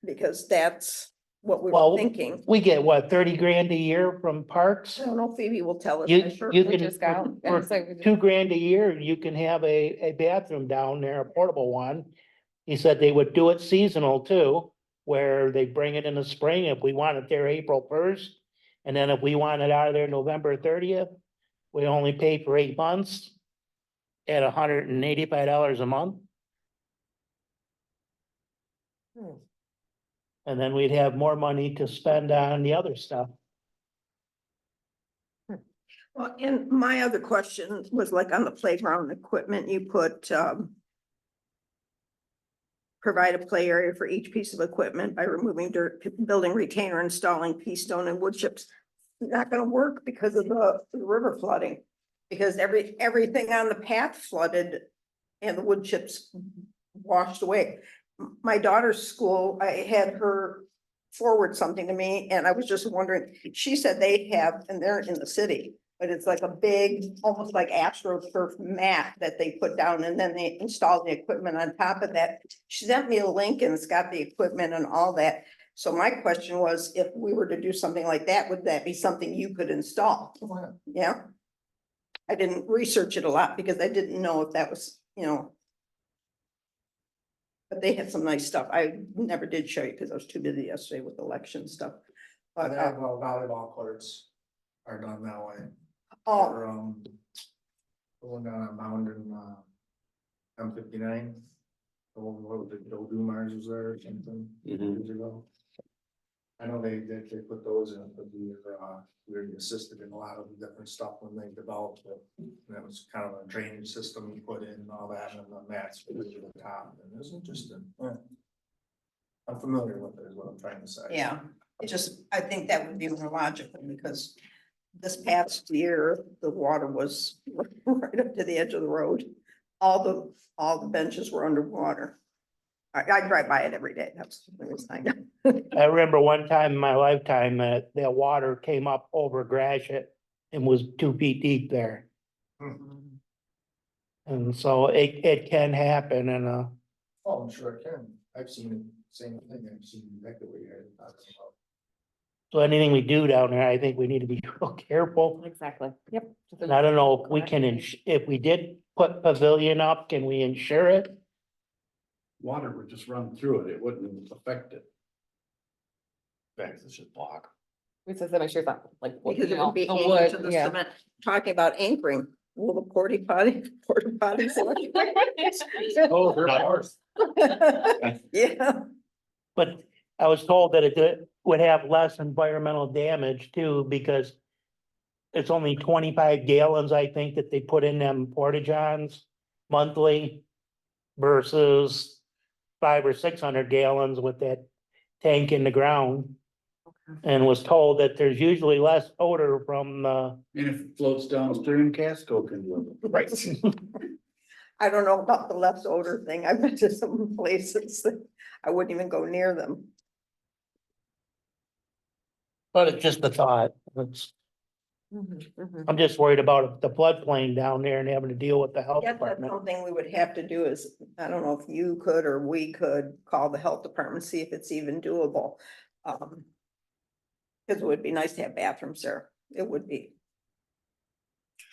Because that's what we Well, were thinking. We get what, 30 grand a year from parks? I don't know, Phoebe will tell us. You, I'm sure. you We can, just got. for it's like we just- $2 grand a year, you can have a bathroom down there, a portable one. He said they would do it seasonal too, where they bring it in the spring if we want it there April 1st. And then if we want it out of there November 30th, we only pay for 8 months at $185 a month. And then we'd have more money to spend on the other stuff. Well, and my other question was like on the playground equipment, you put, provide a play area for each piece of equipment by removing dirt, building retainer, installing pea stone and wood chips. Not gonna work because of the river flooding, because everything on the path flooded and the wood chips washed away. My daughter's school, I had her forward something to me and I was just wondering, she said they have, and they're in the city, but it's like a big, almost like AstroTurf mat that they put down and then they installed the equipment on top of that. She sent me a link and it's got the equipment and all that. So my question was, if we were to do something like that, would that be something you could install? Yeah. I didn't research it a lot because I didn't know if that was, But they had some nice stuff. I never did show you because I was too busy yesterday with election stuff. But, They have volleyball courts are done that way. oh, Or, the one down on Mound and, M59. What was it, Bill Dumars was there or something years ago. I know they put those in, but we were assisted in a lot of the different stuff when they developed it. And it was kind of a drainage system you put in and all that, and the mats over the top, and it was interesting. Yeah. I'm familiar with it, is what I'm trying to say. yeah, it just, I think that would be more logical because this past year, the water was right up to the edge of the road. All the benches were underwater. I drive by it every day. That's the reason I know. I remember one time in my lifetime that water came up over Gratiot and was 2 feet deep there. And so it can happen and, Oh, I'm sure it can. I've seen it, same thing. I've seen exactly what you're talking about. so anything we do down there, I think we need to be real careful. Exactly, yep. And I don't know if we can, if we did put pavilion up, can we insure it? Water would just run through it, it wouldn't affect it. Back, it's just block. We said to make sure it's not like. Because you it know, would be the anchored to wood, the yeah. cement. Talking about anchoring, will the porta potties? Oh, they're ours. Yeah, But I was told that it would have less environmental damage too, because it's only 25 gallons, I think, that they put in them porta johns monthly versus 500 or 600 gallons with that tank in the ground. And was told that there's usually less odor from the. And if it floats downstream, Casco can do it. Right. I don't know about the less odor thing. I've been to some places that I wouldn't even go near them. But it's just a thought. It's, Mhm, mhm. I'm just worried about the floodplain down there and having to deal with the health Yeah, that's department. something we would have to do is, I don't know if you could or we could call the health department, see if it's even doable. Cause it would be nice to have bathrooms there. It would be.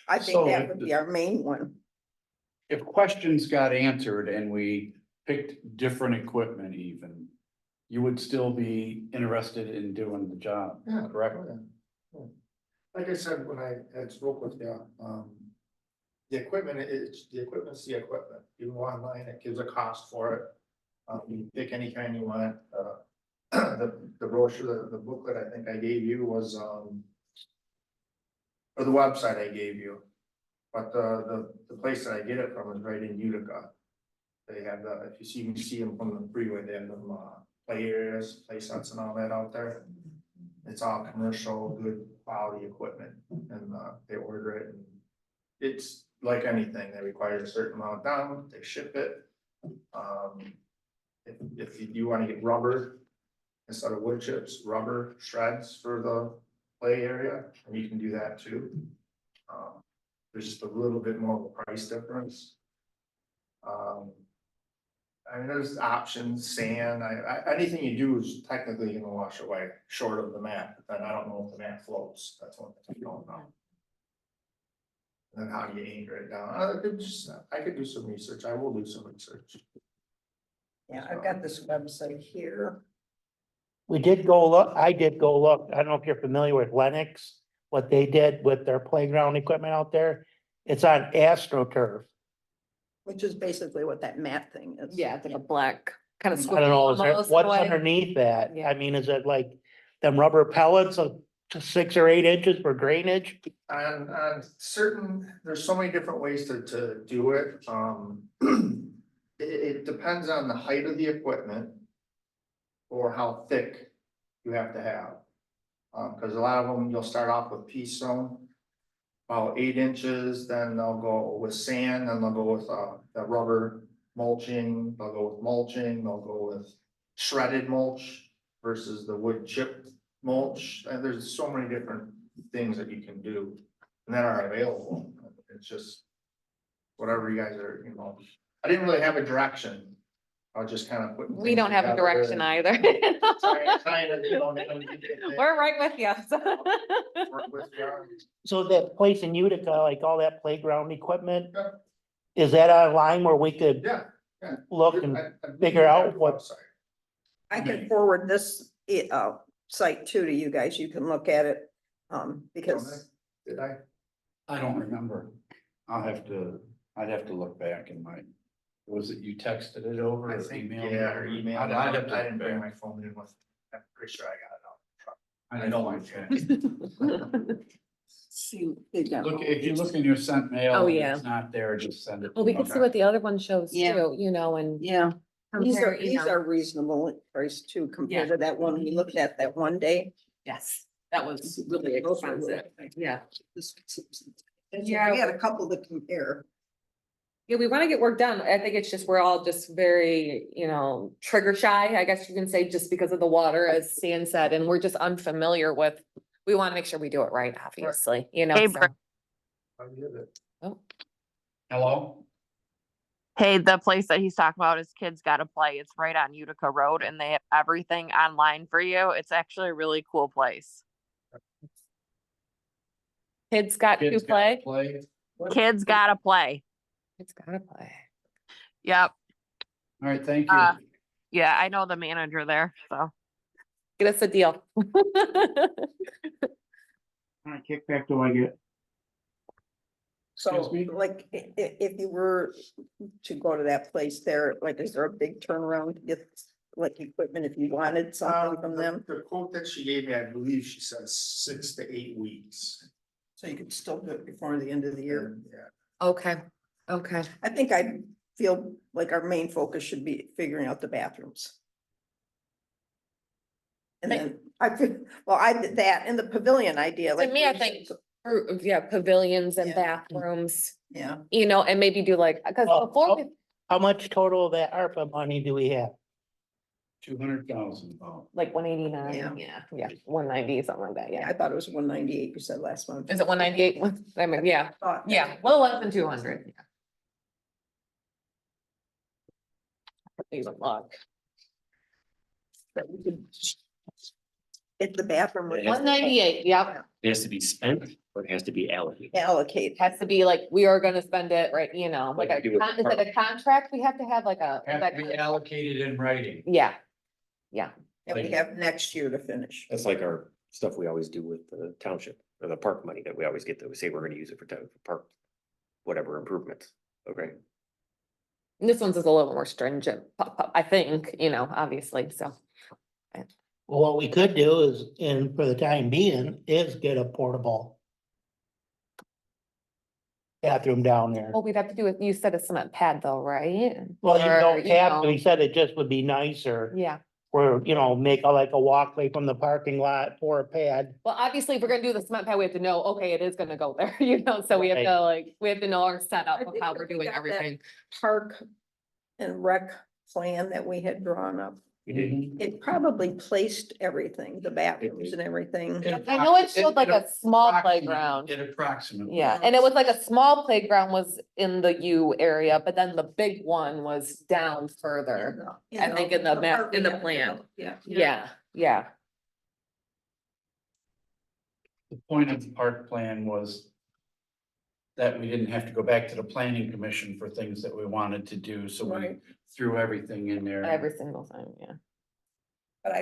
I think So that would be our main one. If questions got answered and we picked different equipment even, you would still be interested in doing the job, Yeah, correct? yeah. Like I said, when I had spoke with you, the equipment, the equipment's the equipment. You go online, it gives a cost for it. You pick any kind you want, the brochure, the booklet I think I gave you was, or the website I gave you. But the place that I get it from is right in Utica. They have if you can see them from the freeway, they have them, play areas, play sets and all that out there. It's all commercial, good quality equipment, and, they order it, and it's like anything, they require a certain amount down, they ship it. If you do wanna get rubber, instead of wood chips, rubber shreds for the play area, and you can do that too. There's just a little bit more of a price difference. I mean, there's options, sand, anything you do is technically gonna wash away, short of the mat, but then I don't know if the mat floats, that's one thing I don't know. And then how do you anchor it down? I could do some research, I will do some research. Yeah, I've got this website here. We did go look, I did go look, I don't know if you're familiar with Lennox, what they did with their playground equipment out there. It's on AstroTurf. Which is basically what that mat thing is. Yeah, it's like a black kind of. I don't know, is there, almost in a what's way. underneath that? Yeah. I mean, is it like them rubber pellets of 6 or 8 inches for drainage? On certain, there's so many different ways to do it, it depends on the height of the equipment. Or how thick you have to have. Cause a lot of them, you'll start off with pea stone. About 8 inches, then they'll go with sand, then they'll go with, the rubber mulching, they'll go with mulching, they'll go with shredded mulch versus the wood chip mulch, and there's so many different things that you can do. And that are available, it's just whatever you guys are, I didn't really have a direction. I was just kind of putting. We don't have a direction either. We're right with you. So that place in Utica, like all that playground equipment, Yeah. is that online where we could? Yeah, look and figure out what, I can forward this, site too to you guys. You can look at it. Because Did I? I don't remember. I'd have to look back in my, was it you texted it over I or think, emailed? yeah, or email. I'd have to I didn't look bring back. my phone in with, I'm pretty sure I got it out. I I know know. I can. see, they got Look, if you look in your sent mail. Oh, and yeah. It's not there, just send it. Well, to we me. can see what the other one shows Yeah. too, you know, and. Yeah, these compare, are, you these know. are reasonable price too, compared Yeah. to that one we looked at that one day. Yes, that was really expensive, yeah. Yeah, we had a couple to compare. Yeah, we wanna get work done. I think it's just, we're all just very, you know, trigger shy, I guess you can say, just because of the water, as Stan said, and we're just unfamiliar with. We wanna make sure we do it right, obviously, you know, Hey, so. I did it. Oh, Hello? Hey, the place that he's talking about is Kids Gotta Play. It's right on Utica Road and they have everything online for you. It's actually a really cool place. kids got to Kids gotta play. Play. Kids Gotta Play. Kids gotta play. Yep. All right, thank you. Yeah, I know the manager there, so. Get us a deal. kind of kickback do I get? So Excuse me? like, if you were to go to that place there, like, is there a big turnaround to get like equipment if you wanted something from them? The quote that she gave me, I believe she said 6 to 8 weeks. So you could still do it before the end of the year. Yeah. Okay, okay. I think I feel like our main focus should be figuring out the bathrooms. And then I feel, well, I did that and the pavilion idea. To like me, I think, yeah, pavilions and Yeah. bathrooms, Yeah, you know, and maybe do like, cause Oh, before, oh. we How much total of that ARPA money do we have? 200,000. like 189, yeah, 190, something like that, yeah, yeah. I thought it was 198, you said last month. Is it 198? I mean, yeah, Thought- yeah, well, less than 200. Yeah. Even luck. That we could. If the bathroom would 198, yep, It has to be spent or it has to be allocated. allocate, has to be like, we are gonna spend it, right, you know, like, Like we do with is it a contract? We have to have like a. Have to be allocated in writing. Yeah, yeah, and we have next year to finish. That's like our stuff we always do with the township or the park money that we always get that we say we're gonna use it for park. Whatever improvements, okay? and this one's is a little more stringent, I think, you know, obviously, so. Well, what we could do is, and for the time being, is get a portable bathroom down there. Well, we'd have to do it, you said a cement pad though, right? Well, you Or, don't have to, know, he said it just would be nicer, Yeah, where, you know, make a like a walkway from the parking lot for a pad. well, obviously, if we're gonna do the cement pad, we have to know, okay, it is gonna go there, you know, so we have Right. to like, we have to know our setup I of think how that we're we doing got that. everything. Park and rec plan that we had drawn up, We did. it probably placed everything, the bathrooms and everything. I know it showed like a small playground. It approximately. Yeah, and it was like a small playground was in the U area, but then the big one was down further. I think in the map, in the plan. Yeah. Yeah. The point of the park plan was that we didn't have to go back to the planning commission for things that we wanted to do, so we Right. threw everything in there. Every single time, yeah. But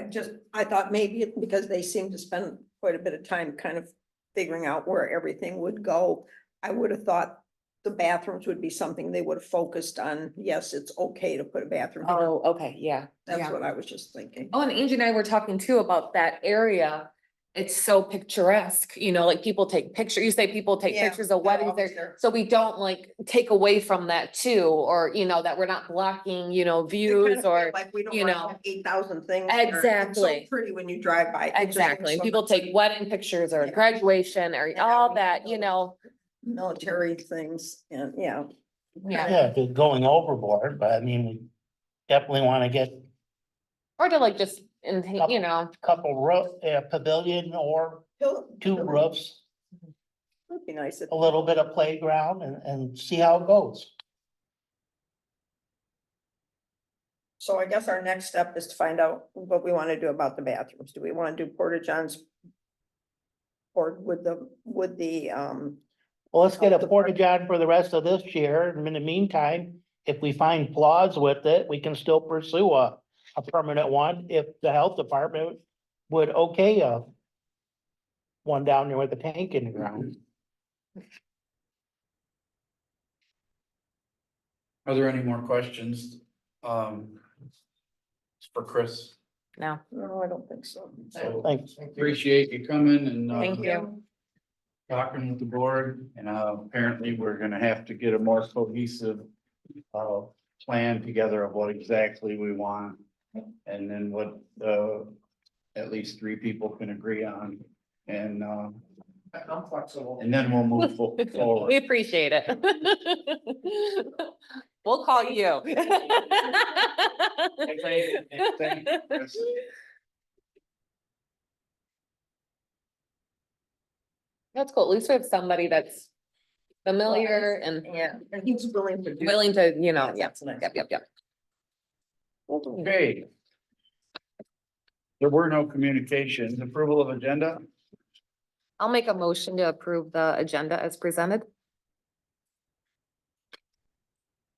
I thought maybe because they seem to spend quite a bit of time kind of figuring out where everything would go. I would have thought the bathrooms would be something they would have focused on. Yes, it's okay to put a bathroom here. Oh, okay, yeah. That's yeah. what I was just thinking. Oh, and Angie and I were talking too about that area. It's so picturesque, you know, like people take pictures, you say people take Yeah, pictures of they're weddings always there. there. So we don't like take away from that too, or, you know, that we're not blocking, you know, They kind of views feel or. Like we don't you want know. 8,000 things. there. It's so Exactly. pretty when you drive by. It just looks Exactly. so People much take wedding pictures or Yeah. graduation or Yeah, all we that, know. you know, Military things and yeah. yeah. Yeah, if it's going overboard, but I mean, we definitely wanna get Or to like just, you know, a couple roof, pavilion or two roofs, Would be nice. if- a little bit of playground and see how it goes. So I guess our next step is to find out what we want to do about the bathrooms. Do we want to do porta johns? Or would the, Well, let's get a porta john for the rest of this year, and in the meantime, if we find flaws with it, we can still pursue a permanent one if the health department would okay one down there with a tank in the ground. Are there any more questions? For Chris? No, No, I don't think so. So Thanks. appreciate you coming and thank you. talking with the board, and apparently we're gonna have to get a more cohesive plan together of what exactly we want. And then what at least 3 people can agree on, and I'm flexible. and then we'll move We forward. appreciate it. We'll call you. Thank you, Chris. That's cool. At least we have somebody that's familiar and Yeah, and he's willing to do. willing to, you know, Yeah, yep, that's nice. yep. Okay. There were no communications. Approval of agenda? I'll make a motion to approve the agenda as presented.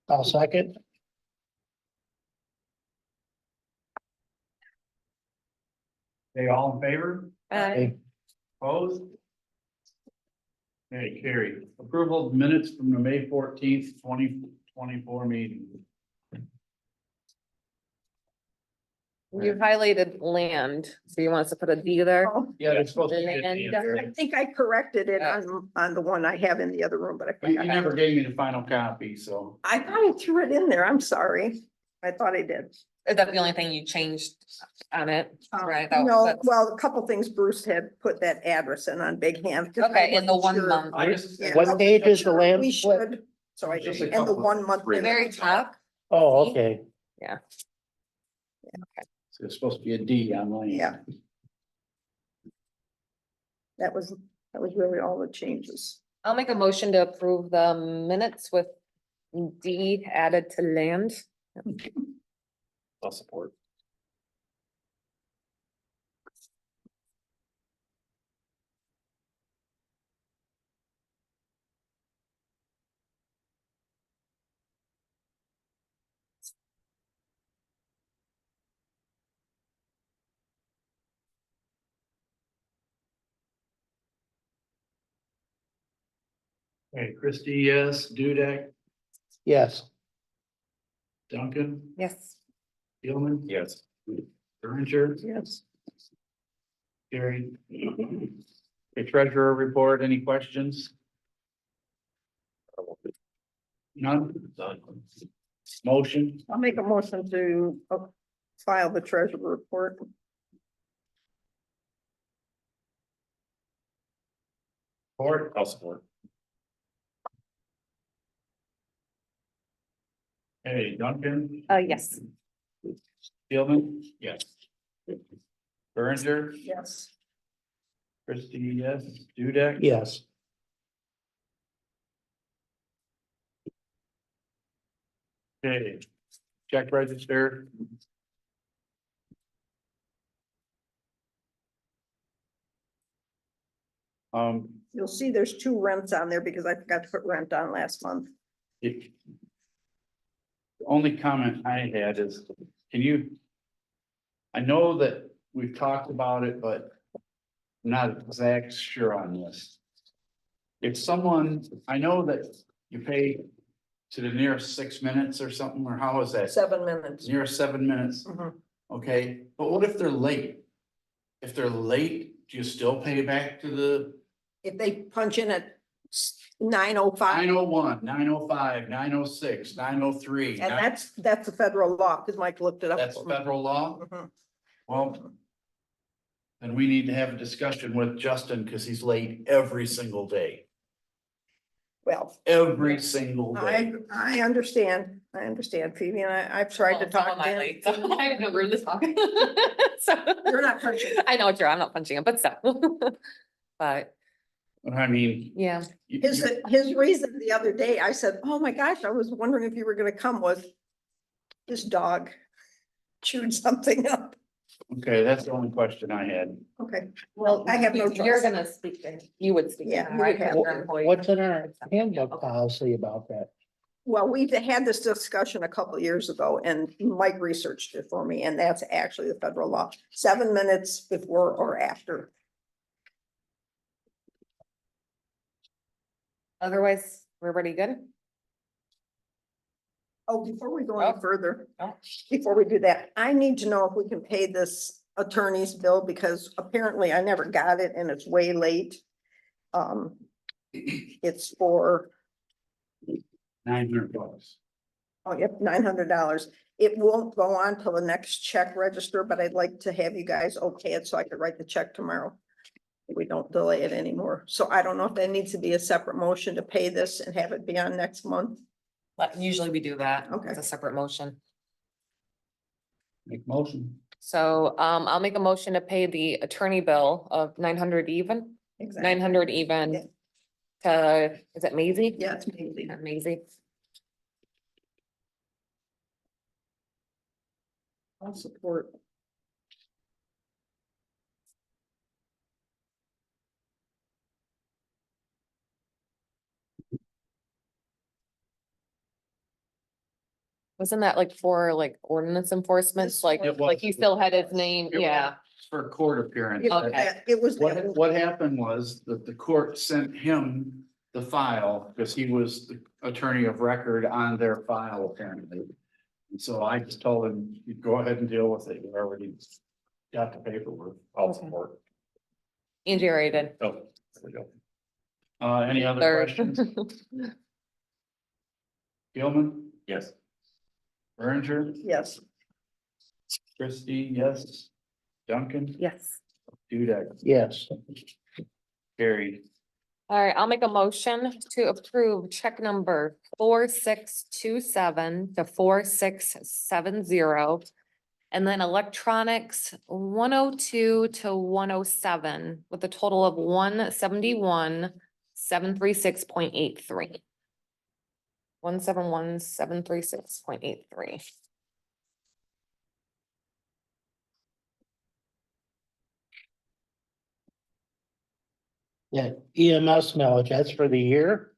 I'll second. They all in favor? Hey, Opposed? Okay, carried. Approval of minutes from the May 14th, 2024 meeting. You highlighted land, so you want us to put a D there? Oh, Yeah, it's supposed to be at the end Land. there. I think I corrected it on the one I have in the other room, but I. But you forgot. never gave me the final copy, so. I thought I threw it in there. I'm sorry. I thought I did. Is that the only thing you changed on it? Right, that- No, that's- well, a couple things Bruce had put that address in on Big Hand. 'cause I Okay, in the wasn't 1 sure. month. I just. Yeah. what page is the land We split? should, so I Just did, a and the couple. 1 month. The very top. Oh, okay. So it's supposed to be a D on land. Yeah. That was really all the changes. I'll make a motion to approve the minutes with D added to land. I'll support. Okay, Christie, yes. Dudek, Yes. Duncan, Yes. Gilman, Yes. Berenger, Yes. carried. Okay, treasurer report, any questions? None? Motion, I'll make a motion to file the treasurer report. support, I'll support. hey, Duncan, Yes. Gilman, Yes. Berenger, Yes. Christie, yes. Dudek. Yes. Okay, check register. You'll see there's 2 rents on there because I forgot to put rent on last month. The only comment I had is, can you? I know that we've talked about it, but I'm not exact sure on this. If someone, I know that you pay to the nearest 6 minutes or something, or how is that? 7 minutes. Nearest 7 minutes, Mhm. okay, but what if they're late? If they're late, do you still pay back to the If they punch in at 9:05, 901, 905, 906, 903? and that's a federal law, because Mike looked it up. That's for me. federal law? Mhm. Well, then we need to have a discussion with Justin because he's late every single day, Well, every single day. I understand, Phoebe, and I've tried to talk to him. I have no room to talk. So. You're not punching. I know, true, I'm not punching him, but still. But, I mean. yeah, you- His reason the other day, I said, oh my gosh, I was wondering if you were gonna come, was this dog chewed something up. Okay, that's the only question I had. Okay, well, I have no you're choice. gonna speak, you would speak. Yeah, you right? would have Your to. employee. What's in our handbook policy about that? Well, we've had this discussion a couple years ago and Mike researched it for me and that's actually the federal law. 7 minutes before or after. Otherwise, we're pretty good. Oh, before we go any Oh. further, Oh. before we do that, I need to know if we can pay this attorney's bill because apparently I never got it and it's way late. It's for, $900. oh, yep, $900. It won't go on till the next check register, but I'd like to have you guys okay it so I could write the check tomorrow. We don't delay it anymore. So I don't know if there needs to be a separate motion to pay this and have it be on next month. Usually we do that. Okay. It's a separate motion. Make motion. So, I'll make a motion to pay the attorney bill of 900 even, Exactly. 900 Yeah. even. To, is it Maisie? Yeah, it's maybe. Maisie. I'll support. Wasn't that like for like ordinance enforcements? This Like, was. like he still had his name, It was yeah. For court appearance. Okay. It was. What happened was that the court sent him the file because he was the attorney of record on their file apparently. And so I just told him, you go ahead and deal with it. You already got the paperwork. I'll Okay. support. Angie already did. Oh, there we go. Any other Third. questions? Gilman, Yes. Berenger, Yes. Christie, yes. Duncan, Yes. Dudek, Yes. carried. All right, I'll make a motion to approve check number 4627 to 4670. And then electronics 102 to 107 with a total of 171,736.83. 171,736.83. Yeah, EMS millage, that's for the year.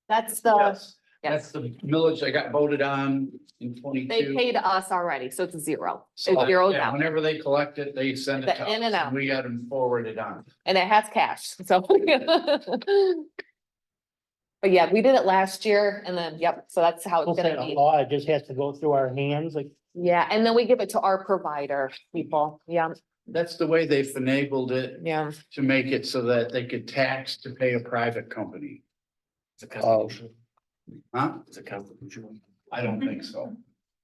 That's the, Yes, yes, that's the millage that got voted on in they 22. paid us already, so it's zero. So, It's zeroed yeah, out. whenever they collect it, they send it The to in and us, out. and we got them forwarded on. And it has cash, so. But yeah, we did it last year and then, yep, so that's how it's gonna be. Law, it just has to go through our hands, like, Yeah, and then we give it to our provider people. Yeah, That's the way they finagled it yeah. to make it so that they could tax to pay a private company. It's a constitution. Huh? It's a constitution. I don't think so.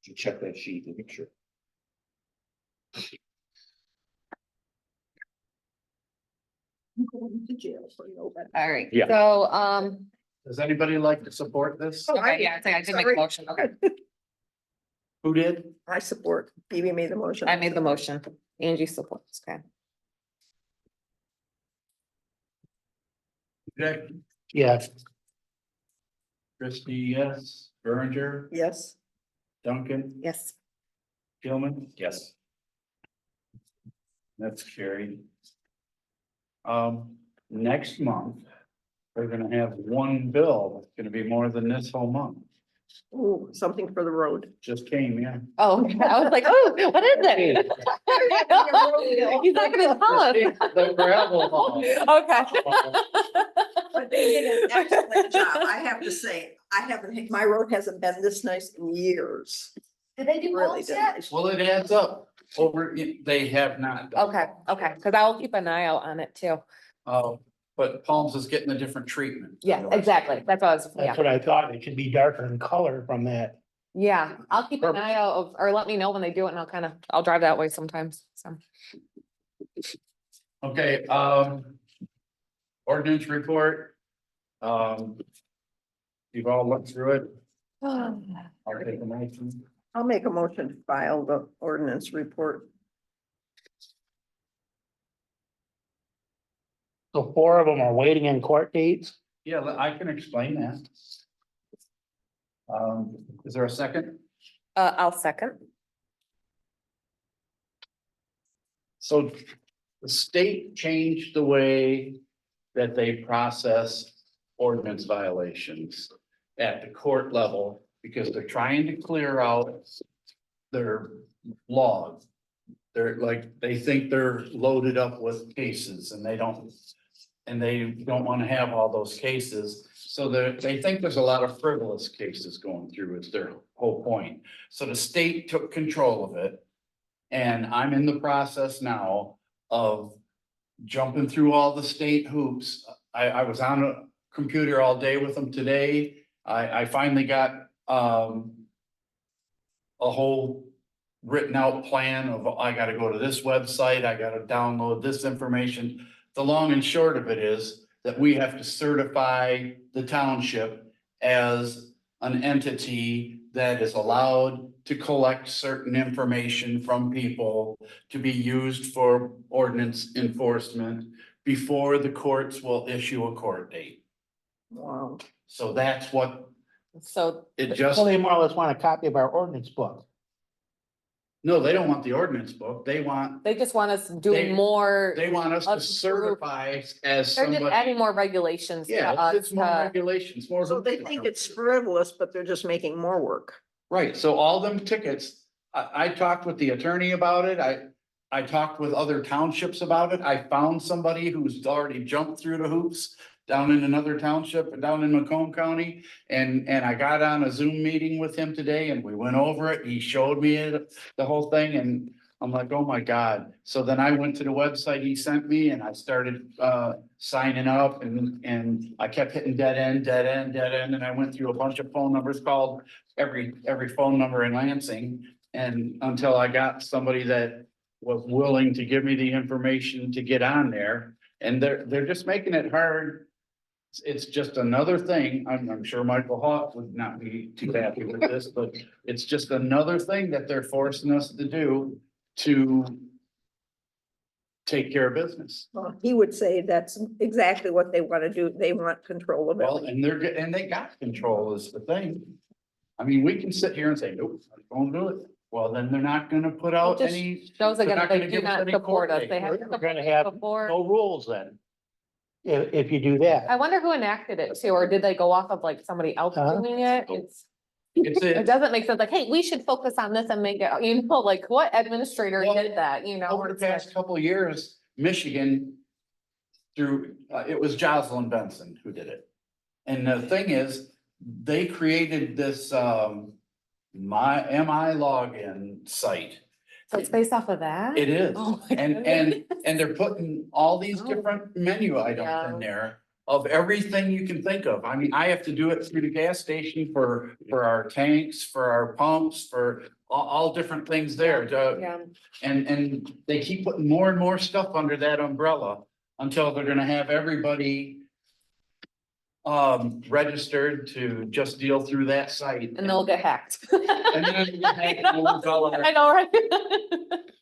You check that sheet and make sure. Going to jail, so you know that. All right, Yeah. so, Does anybody like to support this? okay, yeah, I did make a Sorry. motion. Okay, Who did? I support. Phoebe made the motion. I made the motion. Angie supports, okay. Jack, yeah, Christie, yes. Berenger, Yes. Duncan, Yes. Gilman, Yes. that's carried. Next month, we're gonna have one bill, that's gonna be more than this whole month. Ooh, something for the road. Just came, yeah. Oh, okay. I was like, oh, what is it? He's not gonna tell us. The gravel haul. Okay. But they did an excellent job. I have to say, I haven't, my road hasn't been this nice in years. Did they do Really did nice. Well, it adds up over, they have not. Okay, okay, cause I will keep an eye out on it too. But Palms is getting a different treatment. Yeah, exactly. That's what I was, yeah. that's what I thought, it should be darker in color from that. Yeah, I'll keep an eye out of, or let me know when they do it and I'll drive that way sometimes, so. Okay, ordinance report. You've all looked through it. I'll take a motion. I'll make a motion to file the ordinance report. So 4 of them are waiting in court dates. Yeah, I can explain that. Is there a second? I'll second. So the state changed the way that they process ordinance violations. at the court level because they're trying to clear out their logs. They're like, they think they're loaded up with cases and they don't want to have all those cases. So they think there's a lot of frivolous cases going through is their whole point. So the state took control of it. And I'm in the process now of jumping through all the state hoops. I was on a computer all day with them today. I finally got, a whole written out plan of, I gotta go to this website, I gotta download this information. The long and short of it is that we have to certify the township as an entity that is allowed to collect certain information from people to be used for ordinance enforcement before the courts will issue a court date. Wow. So that's what So it just, So they more or less want a copy of our ordinance book. no, they don't want the ordinance book. They want they just want us doing They- more, They want us to Approved. certify as they're just adding somebody. more regulations to Yeah, us. it's more to- regulations, more. So they think it's frivolous, but they're just making more work. Right, so all them tickets, I talked with the attorney about it, I talked with other townships about it, I found somebody who's already jumped through the hoops. Down in another township, down in Macomb County, and I got on a Zoom meeting with him today and we went over it, he showed me it, the whole thing, and. I'm like, oh my God, so then I went to the website he sent me and I started signing up and I kept hitting dead end, and I went through a bunch of phone numbers, called every phone number in Lansing. And until I got somebody that was willing to give me the information to get on there, and they're just making it hard. It's just another thing, I'm sure Michael Hawk would not be too happy with this, but it's just another thing that they're forcing us to do to take care of business. Well, he would say that's exactly what they want to do. They want control of Well, it. and and they got control is the thing. I mean, we can sit here and say, nope, don't do it. Well, then they're not gonna put out just any. Shows they're again, not they gonna do give us not any support court us. date. They have We're gonna have before. no rules then. If you do that. I wonder who enacted it too, or did they go off of like somebody else Huh? doing it? It's It a, doesn't make sense, like, hey, we should focus on this and make it, like what administrator Well, did that, over the It's like- past couple of years, Michigan. Through, it was Jocelyn Benson who did it. And the thing is, they created this, my MI login site. So it's based off of that? It is, Oh my and goodness. they're putting all these Oh. different menu items Yeah. in there. Of everything you can think of. I mean, I have to do it through the gas station for our tanks, for our pumps, for all different things there. Yeah, And they keep putting more and more stuff under that umbrella until they're gonna have everybody. Registered to just deal through that site. and they'll get hacked. And then it'll get hacked and we'll call it- I know, right?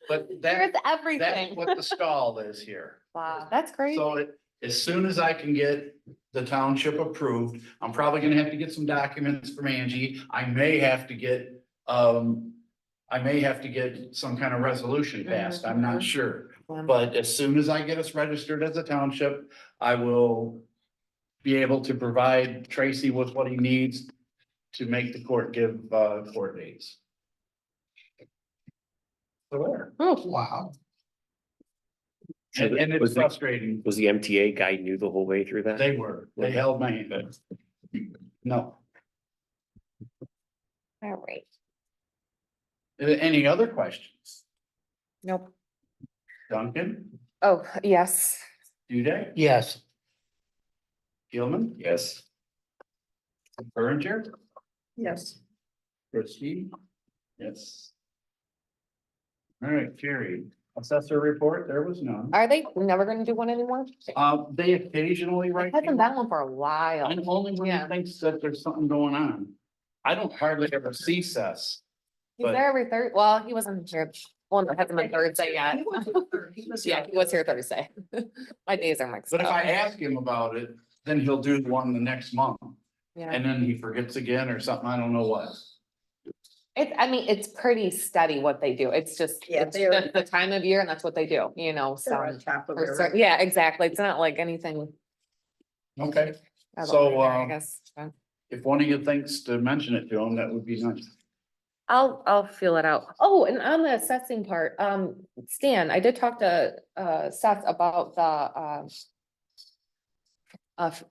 But There's that's everything. what the stall is here. Wow, that's crazy. So as soon as I can get the township approved, I'm probably gonna have to get some documents from Angie. I may have to get some kind of resolution passed. I'm not sure. But as soon as I get us registered as a township, I will be able to provide Tracy with what he needs to make the court give court dates. So there. Oh, Wow. And it's Was the- frustrating. Was the MTA guy knew the whole way through that? They held my hand. No. all right. Any other questions? Nope. Duncan, Oh, yes. Uday, Yes. Gilman, Yes. Berenger, Yes. Christie? Yes. All right, Carrie, assessor report, there was none. Are they never gonna do one anymore? They occasionally It write. hasn't been one for a while. I'm only when Yeah. he thinks that there's something going on. I don't hardly ever see Sess. He's but- there every third, well, he wasn't here, well, it hasn't been Thursday yet. He was Yeah, he was here Thursday. My days are mixed But if I up. ask him about it, then he'll do the one the next month. Yeah, And then he forgets again or something, I don't know what. I mean, it's pretty steady what they do. It's just, Yeah, it's they're- just the time of year and that's what they do, They're so. on top of or it. cer- Yeah, exactly. It's not like anything. Okay, out of So, the ordinary, I um, guess. So, if one of you thinks to mention it to him, that would be nice. I'll feel it out. Oh, and on the assessing part, Stan, I did talk to, Seth about the,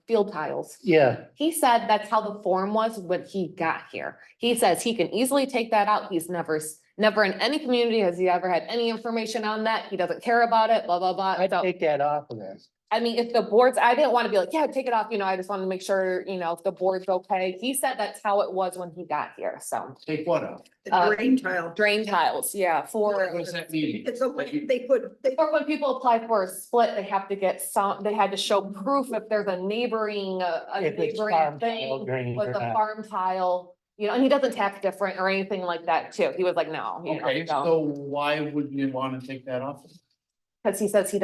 field tiles. Yeah, He said that's how the form was when he got here. He says he can easily take that out. He's never in any community has he ever had any information on that. He doesn't care about it, blah, blah, blah. I'd So, take that off of this. I mean, if the boards, I didn't want to be like, yeah, take it off, I just wanted to make sure, if the board's okay. He said that's how it was when he got here, so. Take what out? The drain tile. Drain tiles, yeah, What does that mean? It's a, they put, or when people apply for a split, they have to get they had to show proof if there's a neighboring, a If it's neighboring farm tile thing drainage with or the not. farm tile. And he doesn't tax different or anything like that too. He was like, no, Okay, so why would you want to take that off? Cause he says he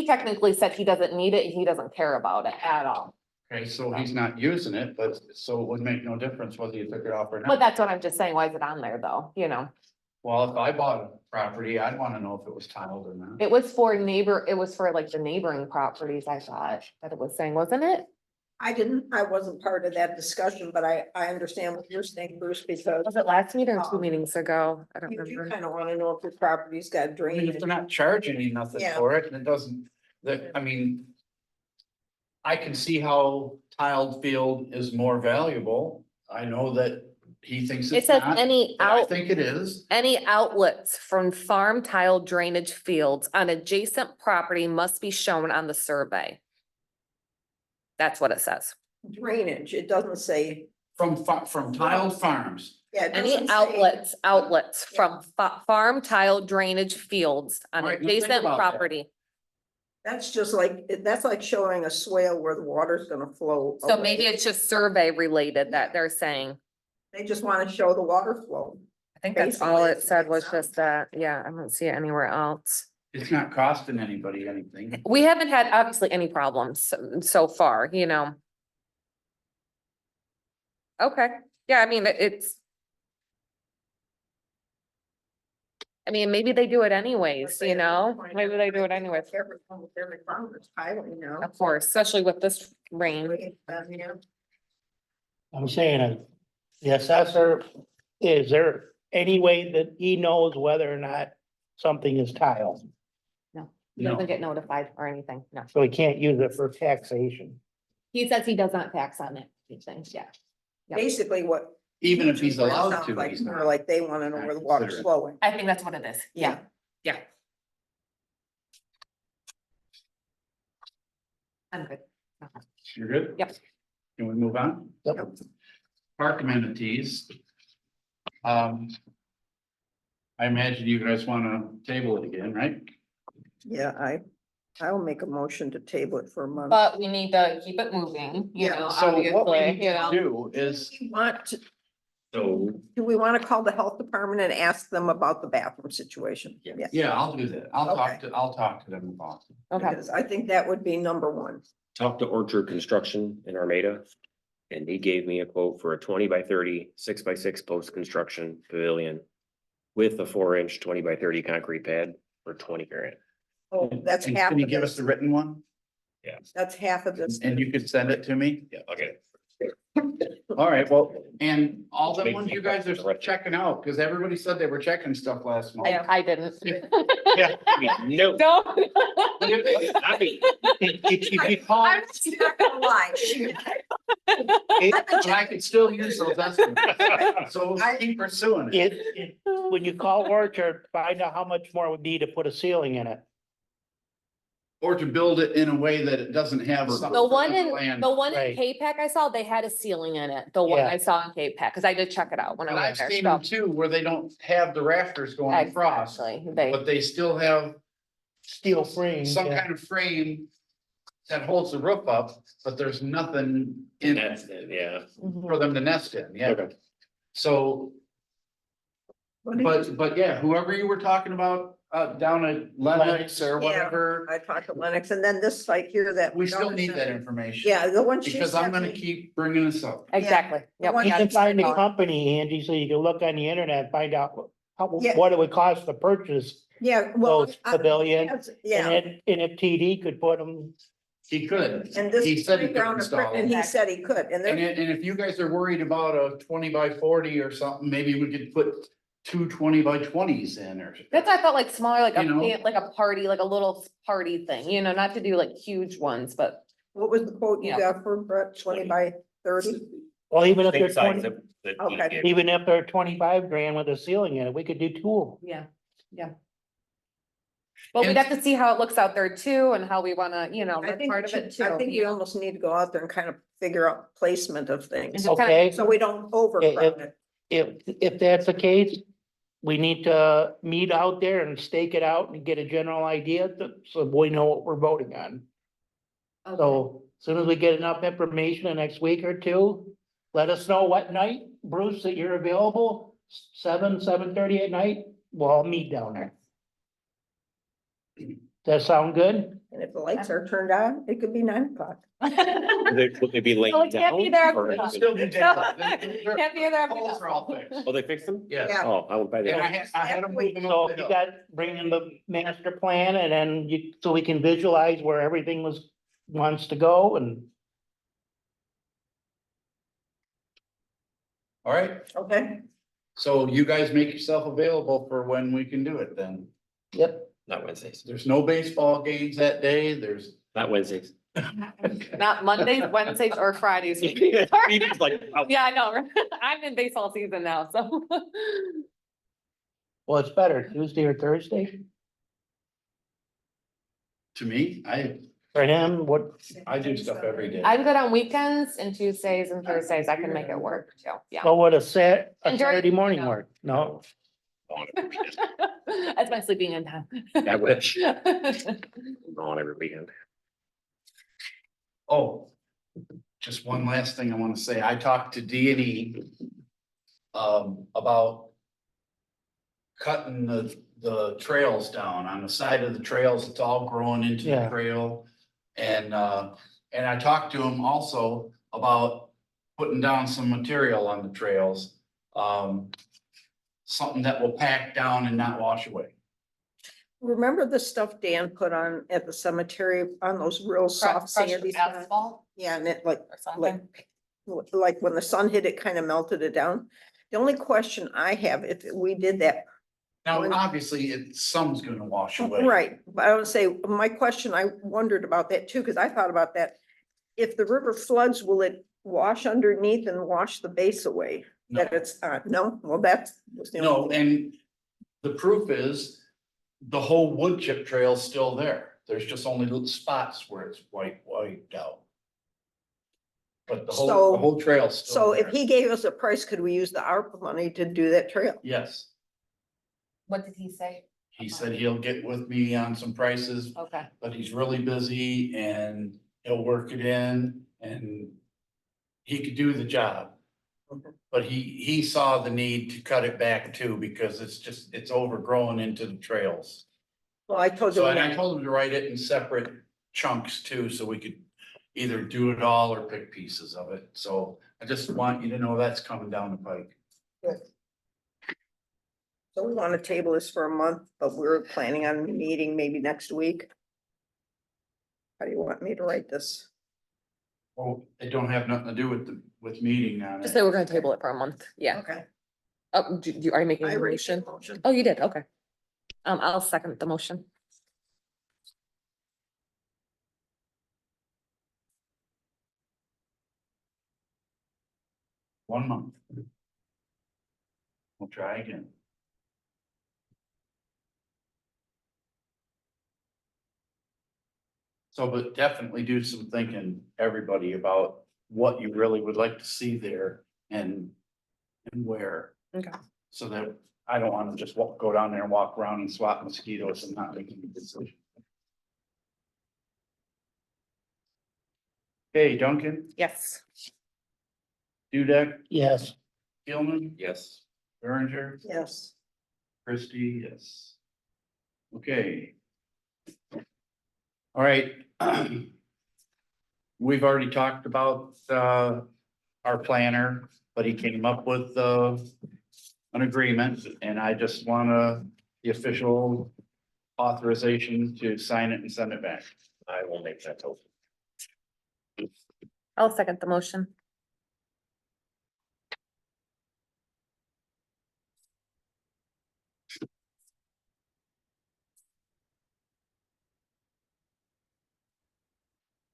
technically said he doesn't need it and he doesn't care about it at all. Okay, so he's not using it, but so it would make no difference whether you took it off or But not. that's what I'm just saying. Why is it on there though? Well, if I bought a property, I'd want to know if it was tiled or not. It was for like the neighboring properties, I thought that it was saying, wasn't it? I wasn't part of that discussion, but I understand what you're saying, Bruce, because Was it last meeting or two Um, meetings ago? I don't you remember. kind of want to know if your property's got I mean, drainage. if they're not charging you nothing Yeah. for it, and it doesn't, I can see how tiled field is more valuable. I know that he thinks It it's says not, any but I think it is. Any outlets from farm tile drainage fields on adjacent property must be shown on the survey. That's what it says. Drainage, it doesn't say, From tiled farms. yeah. it Any doesn't say- outlets from farm tile drainage fields on Right, now think adjacent about that. property. That's just like, that's like showing a swale where the water's gonna flow. So away. maybe it's just survey related that they're saying. They just want to show the water flow. I think that's all Basically, it said was it's- just that. Yeah, I don't see it anywhere else. It's not costing anybody anything. We haven't had obviously any problems so far. Okay, yeah, I mean, maybe they do it anyways, maybe they do it anyways, Every farmer's tiling now. of course, especially with this rain. I'm saying, the assessor, is there any way that he knows whether or not something is tiled? He No. doesn't get notified or anything, no. So he can't use it for taxation. He says he does not tax on it, he thinks, yeah. Yeah. Basically what. Even if he's what it allowed sounds to, like, he's more not. like they want to know where the water's Consider it. flowing. I think that's what it is, yeah, yeah. I'm good. You're good? Yep. Can we move on? Yep. Park amenities. I imagine you guys wanna table it again, right? Yeah, I will make a motion to table it for a month. But we need to keep it moving, Yeah, So what we need obviously, to do is, We want to- So, Do we want to call the health department and ask them about the bathroom situation? Yeah. yeah, I'll do that. I'll Okay. talk to them about it. Okay, Because I think that would be number one. talked to Orchard Construction in Armada. And he gave me a quote for a 20x30, 6x6 post-construction pavilion. With a 4-inch 20x30 concrete pad for 20 grand. Oh, that's And half can you of give us this. the written one? That's half of this. And you could send it to me? Yeah, okay. All right, well, and all the ones you guys are checking out, because everybody said they were checking stuff last month. I didn't. Yeah, no. Don't. Not me. If you call, I'm not gonna lie. But I could still use those estimates. So keep pursuing it. when you call Orchard, find out how much more would be to put a ceiling in it. Or to build it in a way that it doesn't have. The one in Right. K-Pac I saw, they had a ceiling in it, the one Yeah. I saw in K-Pac, cause I did check it out when I But I've went there. seen so- them too, where they don't have the rafters going across, Exactly, but they still have Steel frame. some yeah. kind of frame that holds the roof up, but there's nothing in That's it it, yeah. Mhm. for them to nest in, yeah. Okay. So, What did you- but yeah, whoever you were talking about, down at Lennox or Yeah. whatever, I talked to Lennox and then this site here that. we still need that information. Yeah, the one she Because I'm sent gonna me. keep bringing this up. Exactly, yep. one- You got can it. find the company, Angie, so you can look on the internet, find out Yeah. what it would cost to purchase. Yeah, well. Those pavilion, Yeah, And if TD could put them He could. And this He said he could playground install equipment, them. he said he could, and And there, if you guys are worried about a 20 by 40 or something, maybe we could put two 20 by 20s in or. That's, I felt like smaller, like You know? like a party, like a little party thing, you know, not to do like huge ones, but. what was the quote you Yeah. got for Brett, 20 by 30? Well, even if Same they're size 20, that he Okay. gave. even if they're 25 grand with a ceiling in it, we could do two. Yeah, yeah. But we'd have to see how it looks out there too, and how we wanna, you know, I that's think, part of it too. I think you almost need to go out there and kind of figure out placement of And things, just kinda- Okay, so we don't overcrowd it. if that's the case, we need to meet out there and stake it out and get a general idea, so we know what we're voting on. Okay. So as soon as we get enough information in the next week or two, let us know what night, Bruce, that you're available, 7:30 at night, we'll all meet down there. Does that sound good? And if the lights are turned on, it could be 9 o'clock. Would they be laying Well, it can't be down? there. or- No. Still be daylight. Can't be there after Poles are all fixed. Oh, they fixed them? Yes. Yeah. Oh, I went by And there. I had them move them So up the you hill. got, bring in the master plan and then you, so we can visualize where everything wants to go and. All right, Okay, so you guys make yourself available for when we can do it then. Yep. Not Wednesdays, There's no baseball games that day, there's. not Wednesdays. Not Mondays, Wednesdays, or Fridays. Meeting's like, oh, Yeah, I know. I'm in baseball season now, so. Well, it's better Tuesday or Thursday To me, for him, what, I do stuff every day. I'm good on weekends and Tuesdays and Thursdays. I can make it work too. Yeah. well, would a And during- Saturday morning work? No, on every weekend. That's my sleeping in time. I wish. On every weekend. Oh, just one last thing I wanna say. I talked to D&E about cutting the trails down on the side of the trails. It's all growing into the Yeah. trail. And I talked to him also about putting down some material on the trails. Something that will pack down and not wash away. remember the stuff Dan put on at the cemetery on those real soft sandy spots? Asphalt Yeah, and it like, or something. like when the sun hit, it kind of melted it down. The only question I have, if we did that, Now, obviously, some's gonna wash away. right, but I would say, my question, I wondered about that too, because I thought about that. If the river floods, will it wash underneath and wash the base away? That No. it's, no, well, that's. was the No, only- and the proof is the whole wood chip trail's still there. There's just only little spots where it's wiped out. But the So- whole trail's still So if there. he gave us a price, could we use the ARPA money to do that trail? Yes, What did he say? he said he'll get with me on some prices, Okay. but he's really busy and he'll work it in and he could do the job. But he saw the need to cut it back too, because it's overgrown into the trails. Well, I told you. So, and I told him to write it in separate chunks too, so we could either do it all or pick pieces of it. So I just want you to know that's coming down the pike. So we want to table this for a month, but we're planning on meeting maybe next week. How do you want me to write this? Well, it don't have nothing to do with meeting on Just it. say we're gonna table it for a month. Yeah. Okay. Oh, are you making I a raised motion? the motion. Oh, you did, okay. I'll second the motion. One month. We'll try again. So, but definitely do some thinking, everybody, about what you really would like to see there and where. Okay. So that I don't wanna just go down there and walk around and swat mosquitoes and not making a decision. Hey, Duncan, Yes. Dudek, yes. Gilman, Yes. Berenger, Yes. Christie, yes. Okay. All right. We've already talked about, our planner, but he came up with, an agreement, and I just wanna, the official authorization to sign it and send it back. I will make that token. I'll second the motion.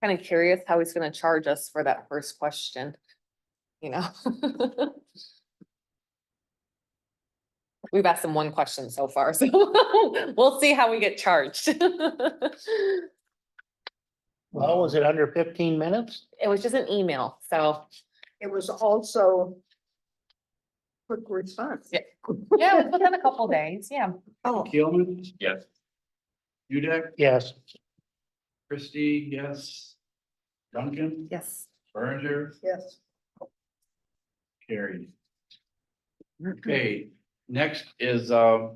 Kind of curious how he's gonna charge us for that first question. You know? We've asked him one question so far, so we'll see how we get charged. Well, was it under 15 minutes? It was just an email, so, It was also quick response. Yeah. yeah, it was within a couple days, yeah. Oh, Keelman, Yes. Dudek, Yes. Christie, yes. Duncan, Yes. Berenger, yes. carried. Okay, next is, the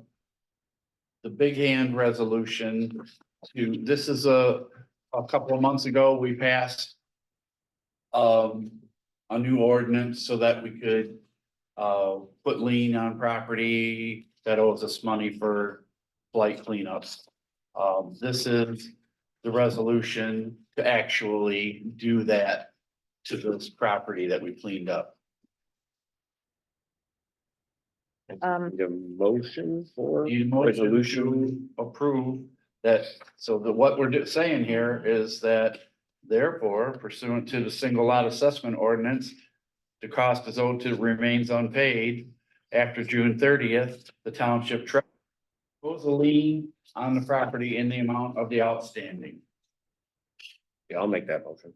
big hand resolution this is a couple of months ago, we passed a new ordinance so that we could, put lien on property that owes us money for blight cleanups. This is the resolution to actually do that to this property that we cleaned up. Need a motion for Need a motion resolution. to approve that, so that what we're saying here is that therefore pursuant to the single lot assessment ordinance, the cost is owed to remains unpaid after June 30th, the township pose a lien on the property in the amount of the outstanding. Yeah, I'll make that motion.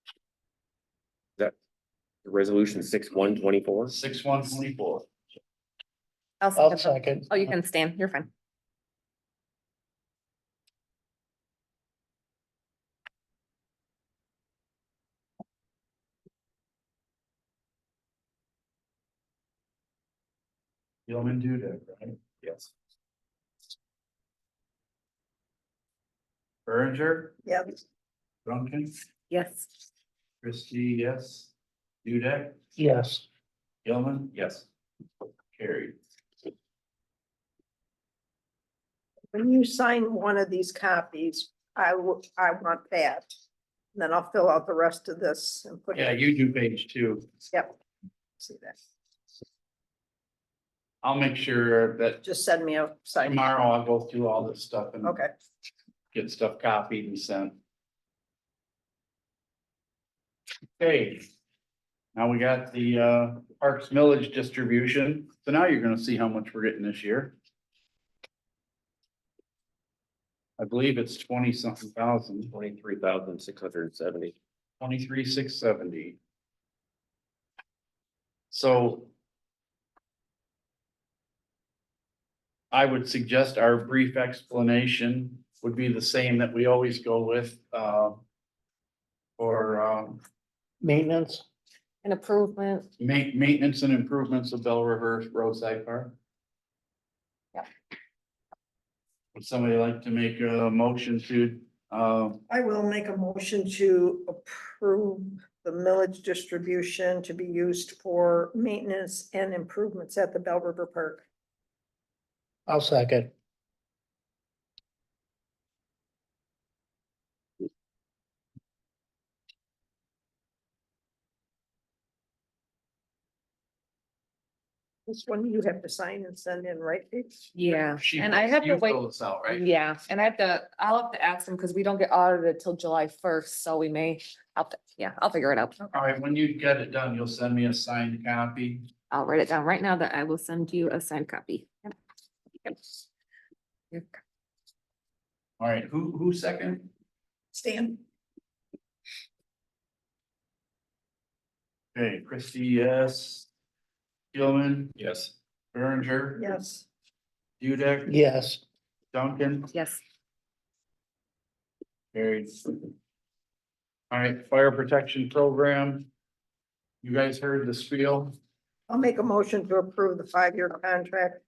Is that the resolution 6/1/24? 6/1/24. I'll I'll second. second. Oh, you can stand, you're fine. Gilman Dudek, right? Yes. Berenger, Yes. Duncan, Yes. Christie, yes. Dudek, Yes. Gilman, Yes. carried. When you sign one of these copies, I want that. Then I'll fill out the rest of this and put Yeah, it, you do page 2. yep. See that, I'll make sure that just send me a sign. tomorrow I'll go through all this stuff and Okay, get stuff copied and sent. Okay. Now we got the Parks Millage distribution. So now you're gonna see how much we're getting this year. I believe it's 20-something thousand, 23,670. 23,670. So I would suggest our brief explanation would be the same that we always go with, for, Maintenance. An improvement. maintenance and improvements of Bell River roadside park. Yeah. Would somebody like to make a motion to, I will make a motion to approve the millage distribution to be used for maintenance and improvements at the Bell River Park. I'll second. This one you have to sign and send in, right? Paige? Yeah, she, and I have to you wait. fill this out, right? Yeah, and I'll have to ask them because we don't get audited till July 1st, so we may, I'll figure it out. All right, when you get it done, you'll send me a signed copy. I'll write it down right now that I will send you a signed copy. Yep. Yep. All right, who second? Stan? Okay, Christie, yes. Gilman, Yes. Berenger, Yes. Dudek, Yes. Duncan, Yes. carried. All right, fire protection program. You guys heard the spiel? I'll make a motion to approve the 5-year contract.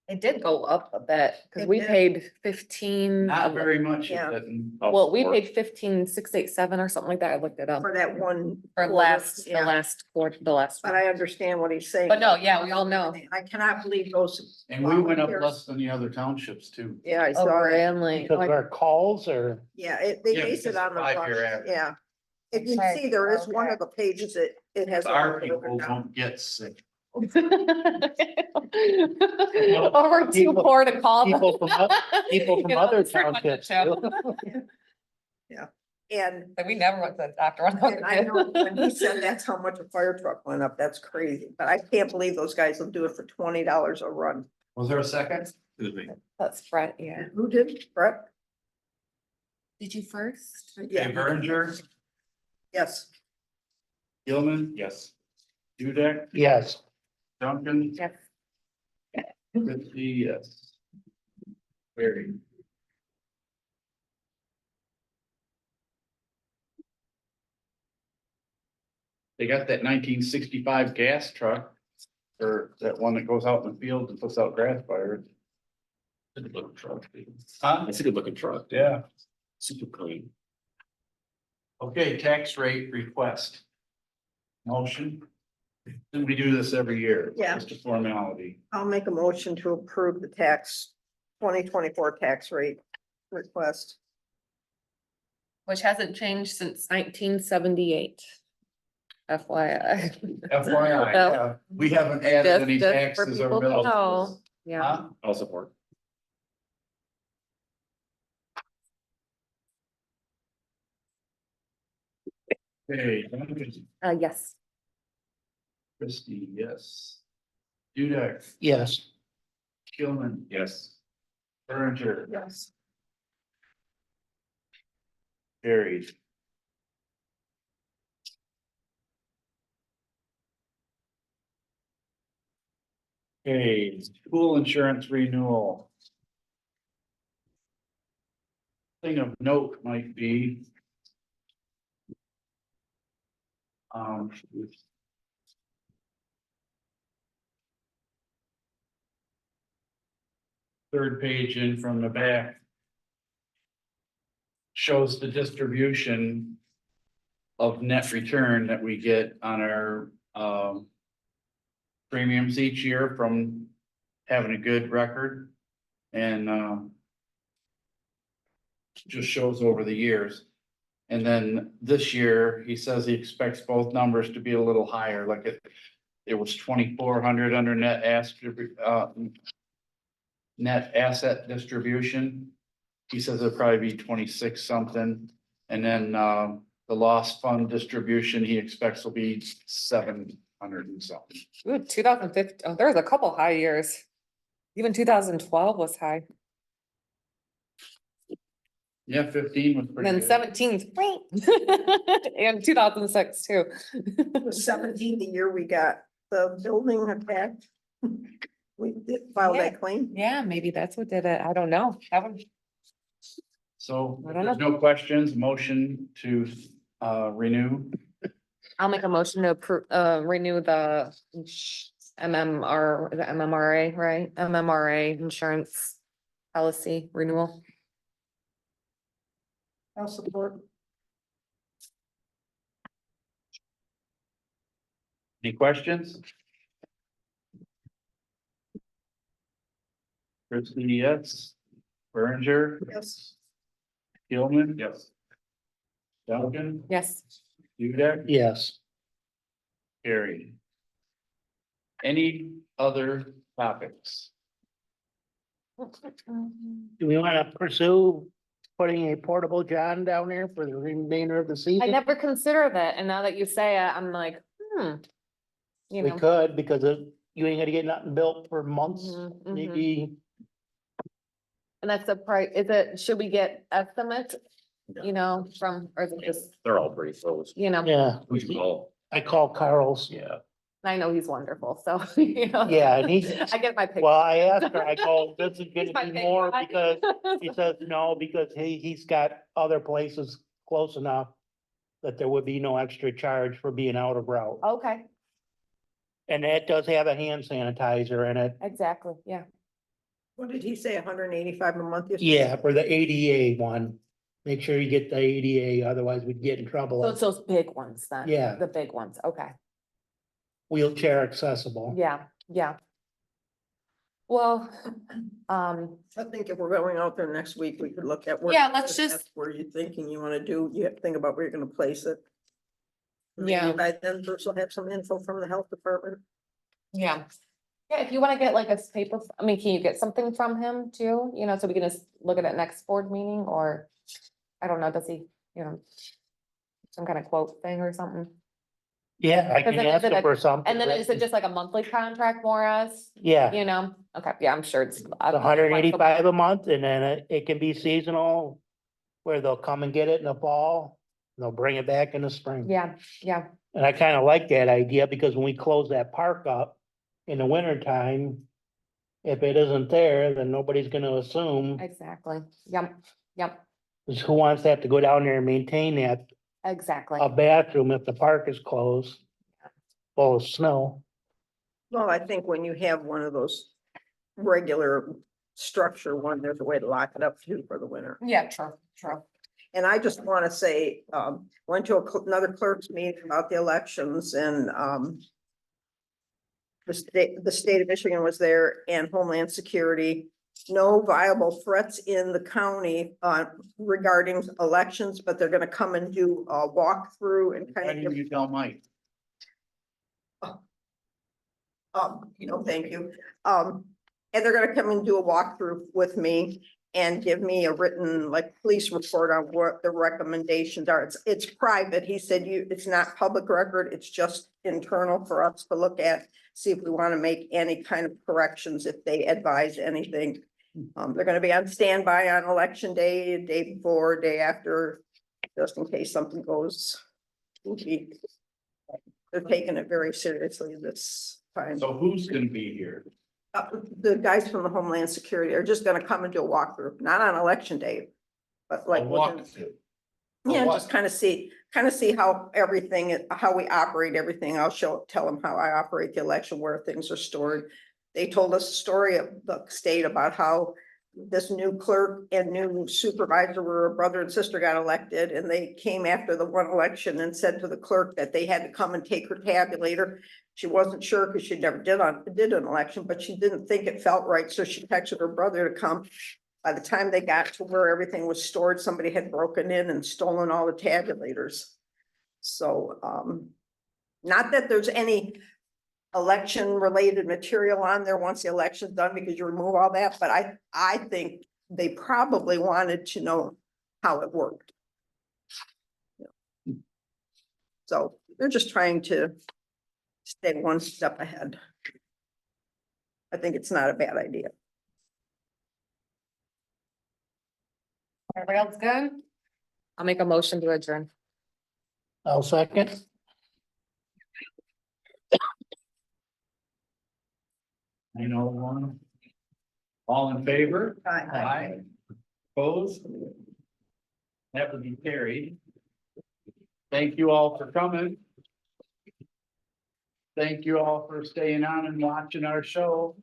It did go up a bit because It we did. paid 15. Not very much. Yeah. it didn't. Well, we paid 15,687 or something like that. I looked it up. For that one. For quarter, last, the yeah. last quarter, the last. But I understand what he's saying. But no, yeah, we all know. I cannot believe those. And we went up volunteers- less than the other townships too. Yeah, I Oh, saw it. really? Because of our calls or, Yeah, they Yeah, base it because on the. 5-year budget. average. Yeah, If you see, there is one of the pages that it has. Our people don't get sick. Or we're too People- poor to call them. people from people from You know, other that's pretty much it, townships too. And Like, we never went to the doctor. And I know when he said that's how much a fire truck went up, that's crazy, but I can't believe those guys will do it for $20 a run. Was there a second? That's Brett, yeah. Who did, Brett? Did you first? Okay, Berenger, Yes, Gilman, Yes. Dudek, yes. Duncan, Yes. Christie, yes. Very. They got that 1965 gas truck, or that one that goes out in the field and puts out grass fires. Good looking truck. Huh? It's a good looking truck. Yeah. Super clean. Okay, tax rate request. Motion. Then we do this every year. Yeah. Just a formality. I'll make a motion to approve the 2024 tax rate request. Which hasn't changed since 1978. FYI. FYI, So, yeah, we haven't added any for taxes or people to bills. know. Yeah, Huh? I'll support. Okay, Duncan, yes. Christie, yes. Dudek, Yes. Gilman, Yes. Berenger, Yes. carried. Okay, school insurance renewal. Thing of note might be. Um. Third page in from the back. Shows the distribution. Of net return that we get on our, premiums each year from having a good record. And, just shows over the years. And then this year, he says he expects both numbers to be a little higher, like it was 2,400 under net asset distribution. He says it'll probably be 26 something, and then, the lost fund distribution, he expects will be 700 and something. Ooh, 2015, oh, there was a couple high years. Even 2012 was high. Yeah, 15 was And pretty then good. 17, and 2006 too. Was 17 the year we got the building attacked? We did file that claim. Yeah, maybe that's what did it. I don't know. That one. So I if don't there's no questions, motion to, renew. I'll make a motion to approve, renew the MMRA, right? MMRA insurance policy renewal. I'll support. Any questions? Christie, yes. Berenger, Yes. Gilman, Yes. Duncan, Yes. Dudek, Yes. carried. Any other topics? Do we want to pursue putting a portable john down there for the remainder of the I season? never considered that, and now that you say it, I'm like, You We know. could, because you ain't gonna get nothing built for months, Mhm, mhm. maybe. And that's the price, should we get estimates, you know, from, or is it just, They're all pretty close. you know, Yeah, Who'd you call? I call Carl's. Yeah. I know he's wonderful, so, you know. Yeah, and he's, I get my pick. well, I asked her, I called, this is He's gonna my be big more guy. because he says no, because he's got other places close enough that there would be no extra charge for being out of route. Okay, And it does have a hand sanitizer in it. exactly, yeah. What did he say, 185 a month? you said? Yeah, for the ADA one. Make sure you get the ADA, otherwise we'd get in trouble. So it's those big ones then? Yeah. The big ones, okay, Wheelchair accessible. yeah, yeah. Well, I think if we're going out there next week, we could look at. Yeah, let's if just- that's where you're thinking you wanna do, you have to think about where you're gonna place it. Yeah. Maybe by then Bruce will have some info from the health department. Yeah. Yeah, if you wanna get like a paper, I mean, can you get something from him too, you know, so we can just look at it next board meeting, or? I don't know, does he, you know? Some kind of quote thing or something? Yeah, I Cause can then is ask it him a- for something. And then is it just like a monthly contract, Morris? Yeah, You know, okay, yeah, I'm sure it's. it's $185 a month, and then it can be seasonal, where they'll come and get it in the fall, and they'll bring it back in the spring. Yeah, yeah, And I kind of like that idea, because when we close that park up in the winter time, if it isn't there, then nobody's gonna assume, exactly, yep, yep, 'cause who wants to have to go down there and maintain that, exactly. a bathroom if the park is closed, full of snow. Well, I think when you have one of those regular structure one, there's a way to lock it up too for the winter. Yeah, true, true. And I just want to say, went to another clerk's meeting about the elections and, the state of Michigan was there and Homeland Security. No viable threats in the county, regarding elections, but they're gonna come and do a walkthrough and Why kind of didn't give you tell Mike? thank you. And they're gonna come and do a walkthrough with me and give me a written, like, police report on what the recommendations are. It's private. He said it's not public record. It's just internal for us to look at, see if we want to make any kind of corrections if they advise anything. They're gonna be on standby on election day, day before, day after, just in case something goes goofy. They're taking it very seriously this time. So who's gonna be here? The guys from the Homeland Security are just gonna come and do a walkthrough, not on election day, but A like. walkthrough. For Yeah, what? just kind of see how everything, how we operate everything. I'll tell them how I operate the election, where things are stored. They told us a story of the state about how this new clerk and new supervisor were a brother and sister got elected, and they came after the one election and said to the clerk that they had to come and take her tabulator. She wasn't sure because she never did an election, but she didn't think it felt right, so she texted her brother to come. By the time they got to where everything was stored, somebody had broken in and stolen all the tabulators. So, not that there's any election related material on there once the election's done, because you remove all that, but I think they probably wanted to know how it worked. So they're just trying to stay one step ahead. I think it's not a bad idea. Everybody else good? I'll make a motion to adjourn. I'll second. 9:01. All in favor? Aye. Opposed? That would be carried. Thank you all for coming. Thank you all for staying on and watching our show.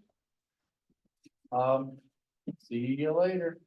See you later.